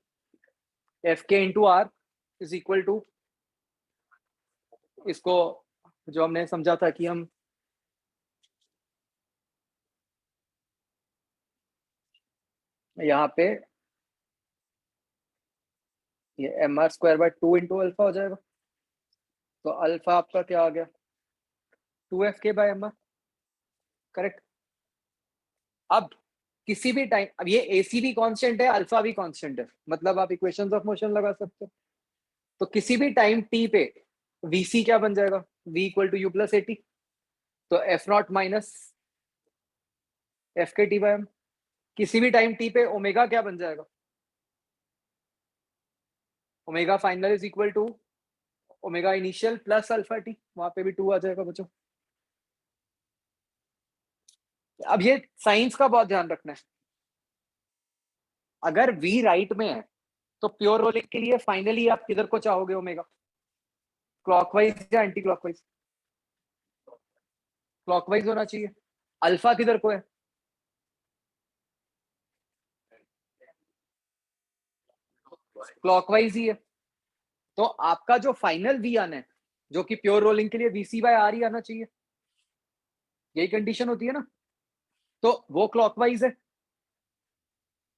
F K into R is equal to, इसको जो हमने समझा था कि हम यहाँ पे ये M R square by 2 into alpha हो जाएगा। तो अल्फा आपका क्या आ गया? 2 एफ के बाय एम आर, करेक्ट। अब किसी भी टाइम, अब ये ए सी भी कांस्टेंट है, अल्फा भी कांस्टेंट है, मतलब आप इक्वेशंस ऑफ मोशन लगा सकते हो। तो किसी भी टाइम टी पे वीसी क्या बन जाएगा? V equal to U plus A T. तो F naught minus F K T by M. किसी भी टाइम टी पे ओमेगा क्या बन जाएगा? Omega final is equal to omega initial plus alpha T. वहां पे भी 2 आ जाएगा बच्चों। अब ये साइंस का बहुत ध्यान रखना है। अगर वी राइट में है तो प्योर रोलिंग के लिए फाइनली आप किधर को चाहोगे? ओमेगा क्लॉकवाइज या एंटी क्लॉकवाइज? क्लॉकवाइज होना चाहिए। अल्फा किधर को है? क्लॉकवाइज ही है। तो आपका जो फाइनल वी आना है, जो कि प्योर रोलिंग के लिए वीसी बाय आर ही आना चाहिए, यही कंडीशन होती है ना। तो वो क्लॉकवाइज है,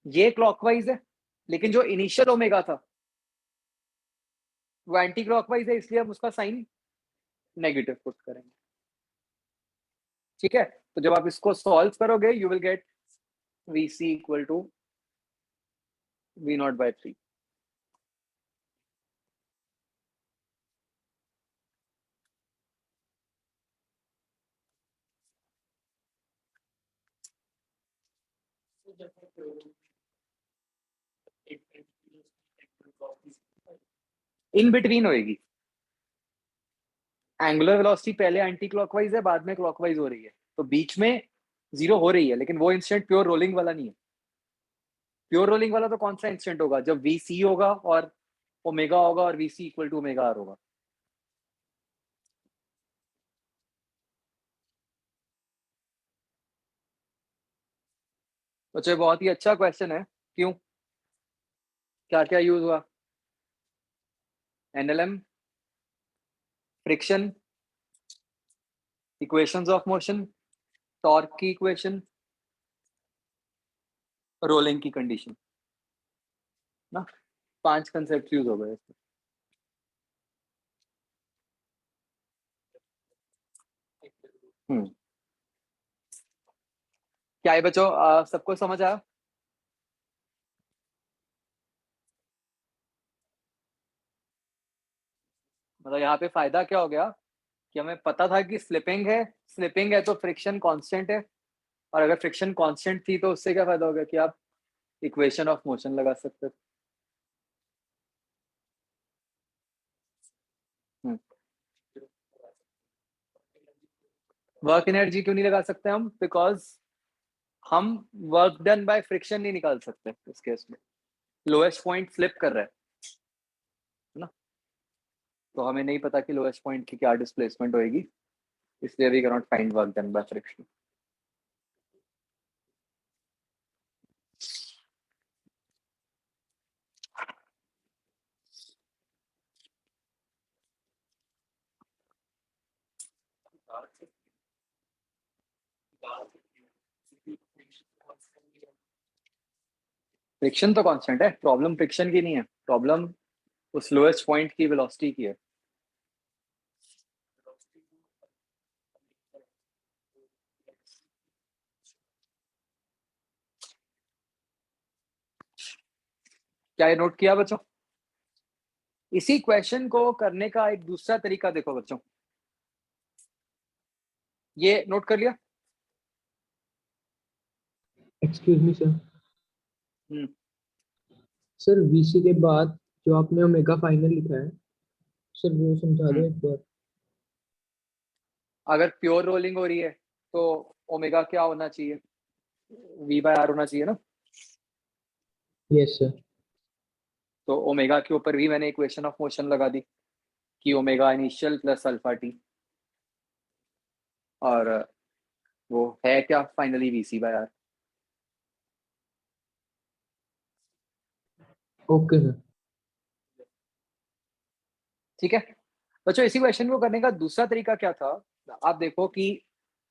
ये क्लॉकवाइज है, लेकिन जो इनिशियल ओमेगा था वो एंटी क्लॉकवाइज है, इसलिए हम उसका साइन नेगेटिव पुट करेंगे। ठीक है। तो जब आप इसको सॉल्व करोगे you will get VC equal to V naught by 3। In between होएगी। एंगुलर वेलोसिटी पहले एंटी क्लॉकवाइज है, बाद में क्लॉकवाइज हो रही है, तो बीच में जीरो हो रही है, लेकिन वो इंस्टेंट प्योर रोलिंग वाला नहीं है। प्योर रोलिंग वाला तो कौन सा इंस्टेंट होगा? जब वी सी होगा और ओमेगा होगा और V C equal to omega R होगा। तो चलो, बहुत ही अच्छा क्वेश्चन है। क्यों? क्या क्या यूज हुआ? NLM, friction, equations of motion, torque की इक्वेशन, रोलिंग की कंडीशन ना। 5 कंसेप्ट यूज हो गए इसमें। क्या है बच्चों, सबको समझ आया? मतलब यहाँ पे फायदा क्या हो गया कि हमें पता था कि स्लिपिंग है तो फ्रिक्शन कांस्टेंट है। और अगर फ्रिक्शन कांस्टेंट थी तो उससे क्या फायदा हो गया कि आप इक्वेशन ऑफ मोशन लगा सकते थे। वर्क एनर्जी क्यों नहीं लगा सकते हम? बिकॉज हम वर्क डन बाय फ्रिक्शन नहीं निकाल सकते इस केस में। लोएस्ट पॉइंट स्लिप कर रहा है ना, तो हमें नहीं पता कि लोएस्ट पॉइंट की क्या डिस्प्लेसमेंट होगी, इसलिए we can not find work done by friction. Friction तो कांस्टेंट है, प्रॉब्लम फ्रिक्शन की नहीं है, प्रॉब्लम उस लोएस्ट पॉइंट की वेलोसिटी की है। क्या ये नोट किया बच्चों? इसी क्वेश्चन को करने का एक दूसरा तरीका देखो बच्चों, ये नोट कर लिया? Excuse me sir. Hmm. Sir VC के बाद जो आपने ओमेगा फाइनल लिखा है सर वो समझा दो एक बार। अगर प्योर रोलिंग हो रही है तो ओमेगा क्या होना चाहिए? V/R होना चाहिए ना। Yes sir. तो ओमेगा के ऊपर भी मैंने इक्वेशन ऑफ मोशन लगा दी कि omega initial plus alpha T, और वो है क्या फाइनली VC/R। Okay sir. ठीक है बच्चों, इसी क्वेश्चन को करने का दूसरा तरीका क्या था? आप देखो कि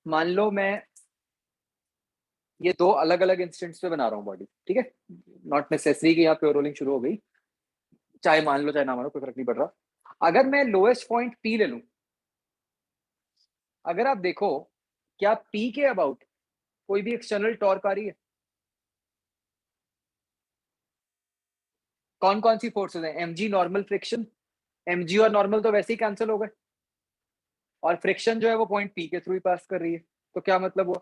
मान लो मैं ये दो अलग अलग इंस्टेंट्स पे बना रहा हूँ बॉडी, ठीक है, नॉट नेसेसरी कि यहाँ प्योर रोलिंग शुरू हो गई, चाहे मान लो चाहे ना मानो, कोई फर्क नहीं पड़ रहा। अगर मैं लोएस्ट पॉइंट P ले लूं, अगर आप देखो क्या P के अबाउट कोई भी एक्सटर्नल टॉर्क आ रही है? कौन कौन सी फोर्सेस हैं? mg normal, friction. mg और नॉर्मल तो वैसे ही कैंसिल हो गए, और फ्रिक्शन जो है वो पॉइंट P के थ्रू ही पास कर रही है। तो क्या मतलब हुआ?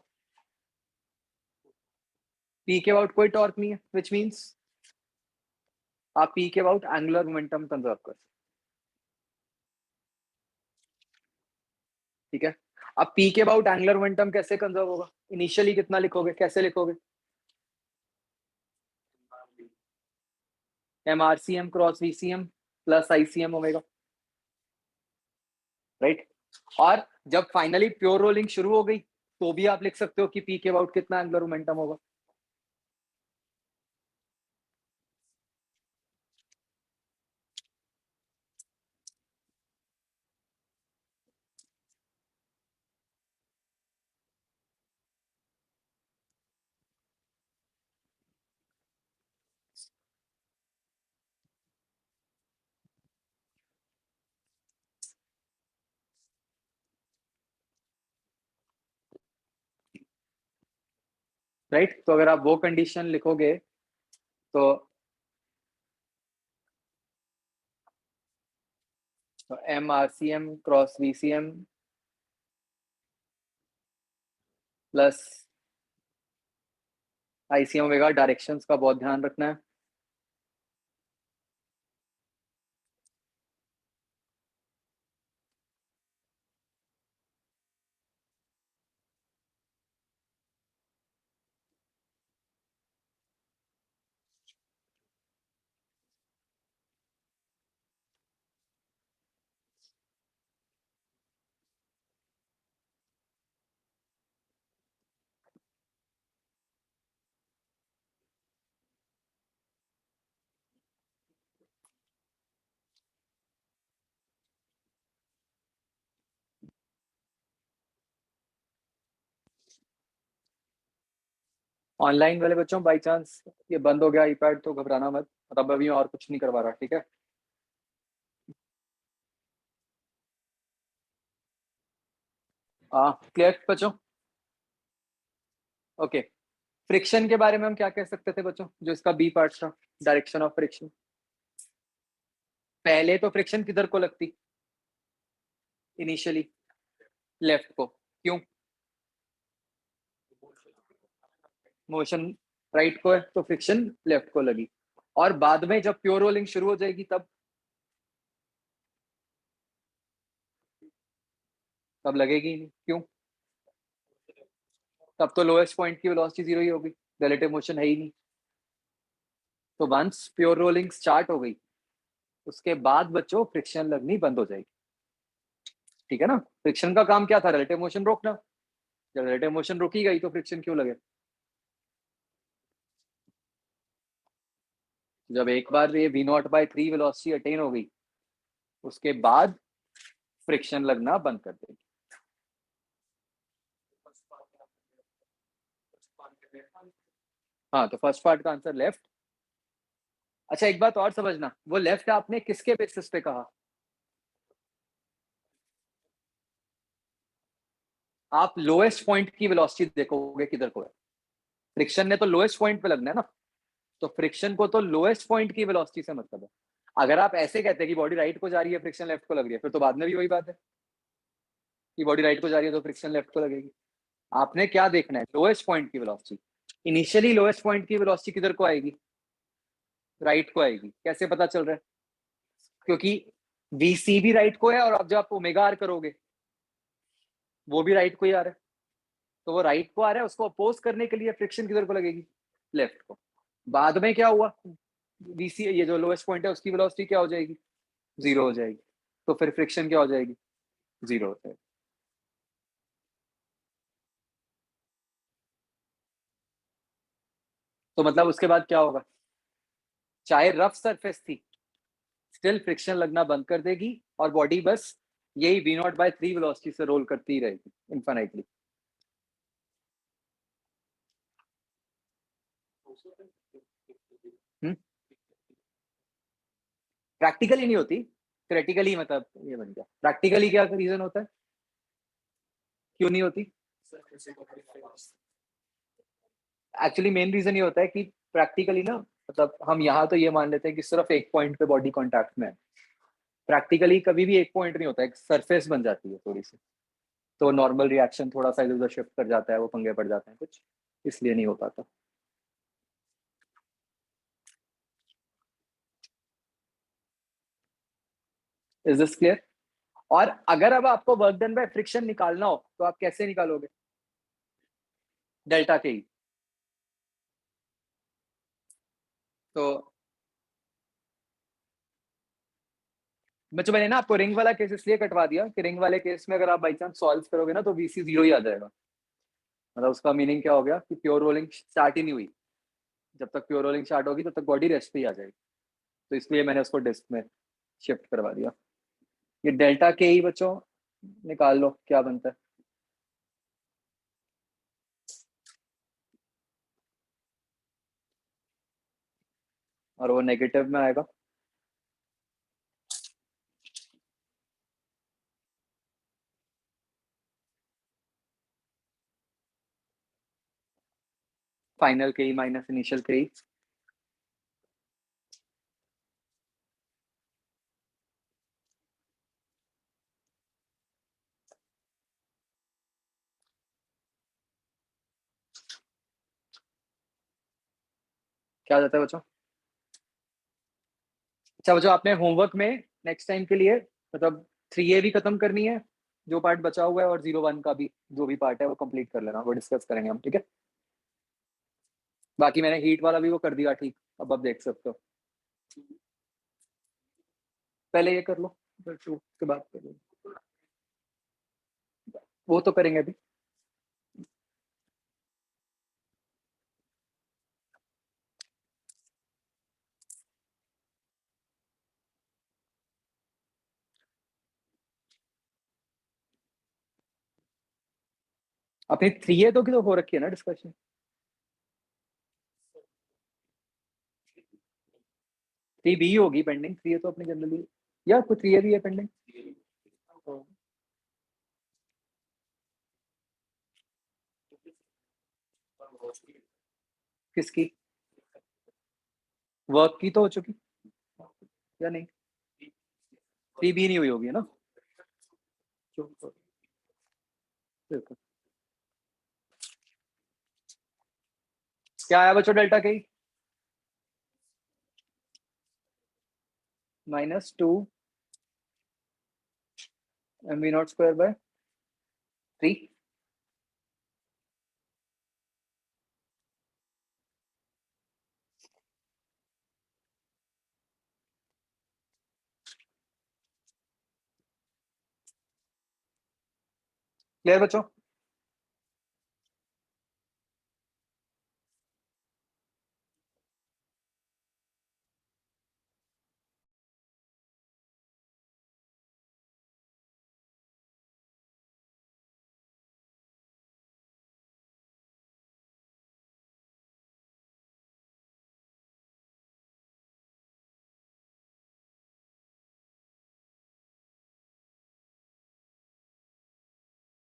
P के अबाउट कोई टॉर्क नहीं है, विच मीन्स आप P के अबाउट एंगुलर मोमेंटम कंजर्व कर सकते। ठीक है, अब P के अबाउट एंगुलर मोमेंटम कैसे कंजर्व होगा? इनिशियली कितना लिखोगे, कैसे लिखोगे? MRCM cross VCM plus ICM omega, right. और जब फाइनली प्योर रोलिंग शुरू हो गई तो भी आप लिख सकते हो कि P के अबाउट कितना एंगुलर मोमेंटम होगा। राइट, तो अगर आप वो कंडीशन लिखोगे तो MRCM cross VCM plus ICM omega, directions का बहुत ध्यान रखना है। ऑनलाइन वाले बच्चों, बाई चांस ये बंद हो गया आईपैड तो घबराना मत, मतलब अभी मैं और कुछ नहीं करवा रहा, ठीक है। क्लियर बच्चों? ओके, फ्रिक्शन के बारे में हम क्या कह सकते थे बच्चों, जो इसका बी पार्ट था, डायरेक्शन ऑफ फ्रिक्शन। पहले तो फ्रिक्शन किधर को लगती? इनिशियली लेफ्ट को, क्यों? मोशन राइट को है तो फ्रिक्शन लेफ्ट को लगी, और बाद में जब प्योर रोलिंग शुरू हो जाएगी तब तब लगेगी ही नहीं, क्यों? तब तो लोएस्ट पॉइंट की वेलोसिटी जीरो ही होगी, रिलेटिव मोशन है ही नहीं। तो वंस प्योर रोलिंग स्टार्ट हो गई उसके बाद बच्चों फ्रिक्शन लगनी बंद हो जाएगी, ठीक है ना। फ्रिक्शन का काम क्या था? रिलेटिव मोशन रोकना। जब रिलेटिव मोशन रोकी गई तो फ्रिक्शन क्यों लगे? जब एक बार ये V0/3 वेलोसिटी अटेन हो गई उसके बाद फ्रिक्शन लगना बंद कर देगी। हाँ, तो फर्स्ट पार्ट का आंसर लेफ्ट, अच्छा एक बात और समझना, वो लेफ्ट आपने किसके बेसिस पे कहा? आप लोएस्ट पॉइंट की वेलोसिटी देखोगे किधर को है। फ्रिक्शन ने तो लोएस्ट पॉइंट पे लगना है ना, तो फ्रिक्शन को तो लोएस्ट पॉइंट की वेलोसिटी से मतलब है। अगर आप ऐसे कहते हैं कि बॉडी राइट को जा रही है, फ्रिक्शन लेफ्ट को लग रही है, फिर तो बाद में भी वही बात है कि बॉडी राइट को जा रही है तो फ्रिक्शन लेफ्ट को लगेगी। आपने क्या देखना है? लोएस्ट पॉइंट की वेलोसिटी। इनिशियली लोएस्ट पॉइंट की वेलोसिटी किधर को आएगी? राइट को आएगी। कैसे पता चल रहा है? क्योंकि वीसी भी राइट को है, और अब जब आप ओमेगा आर करोगे वो भी राइट को ही आ रहा है, तो वो राइट को आ रहा है, उसको अपोज करने के लिए फ्रिक्शन किधर को लगेगी? लेफ्ट को। बाद में क्या हुआ? वीसी ये जो लोएस्ट पॉइंट है उसकी वेलोसिटी क्या हो जाएगी? 0 हो जाएगी। तो फिर फ्रिक्शन क्या हो जाएगी? 0 हो जाएगी। तो मतलब उसके बाद क्या होगा? चाहे रफ सरफेस थी, स्टिल फ्रिक्शन लगना बंद कर देगी, और बॉडी बस यही v0/3 वेलोसिटी से रोल करती रहेगी इनफाइनाइटली। प्रैक्टिकली नहीं होती, थ्योरेटिकली मतलब ये बन गया। प्रैक्टिकली क्या रीजन होता है, क्यों नहीं होती? एक्चुअली मेन रीजन ये होता है कि प्रैक्टिकली ना, मतलब हम यहाँ तो ये मान लेते हैं कि सिर्फ एक पॉइंट पे बॉडी कांटेक्ट में है। प्रैक्टिकली कभी भी एक पॉइंट नहीं होता, एक सरफेस बन जाती है थोड़ी सी, तो नॉर्मल रिएक्शन थोड़ा सा इधर उधर शिफ्ट कर जाता है, वो पंगे पड़ जाते हैं कुछ, इसलिए नहीं हो पाता। Is this clear? और अगर अब आपको वर्क डन बाय फ्रिक्शन निकालना हो तो आप कैसे निकालोगे? डेल्टा के ही। तो मैंने ना आपको रिंग वाला केस इसलिए कटवा दिया कि रिंग वाले केस में अगर आप बाई चांस सॉल्व करोगे ना तो वीसी 0 ही आ जाएगा। मतलब उसका मीनिंग क्या हो गया कि प्योर रोलिंग स्टार्ट ही नहीं हुई। जब तक प्योर रोलिंग स्टार्ट होगी तब तक बॉडी रेस्ट पे ही आ जाएगी, तो इसलिए मैंने उसको डिस्क में शिफ्ट करवा दिया। ये डेल्टा के ही बच्चों निकाल लो क्या बनता है। और वो नेगेटिव में आएगा। फाइनल के ही माइनस इनिशियल के ही। क्या जाता है बच्चों? अच्छा बच्चों, आपने होमवर्क में नेक्स्ट टाइम के लिए मतलब 3A भी खत्म करनी है, जो पार्ट बचा हुआ है, और 0-1 का भी जो भी पार्ट है वो कंप्लीट कर लेना, वो डिस्कस करेंगे हम, ठीक है? बाकी मैंने हीट वाला भी वो कर दिया ठीक, अब आप देख सकते हो। पहले ये कर लो, फिर उसके बाद कर लो, वो तो करेंगे अभी। अपनी 3A तो हो रखी है ना डिस्कशन? 3B होगी पेंडिंग, 3A तो अपनी जनरली, या कुछ 3A भी है पेंडिंग। किसकी? वर्क की तो हो चुकी या नहीं? 3B नहीं हुई होगी ना? देखो क्या आया बच्चों, डेल्टा के -2 mv0²/3। क्लियर बच्चों?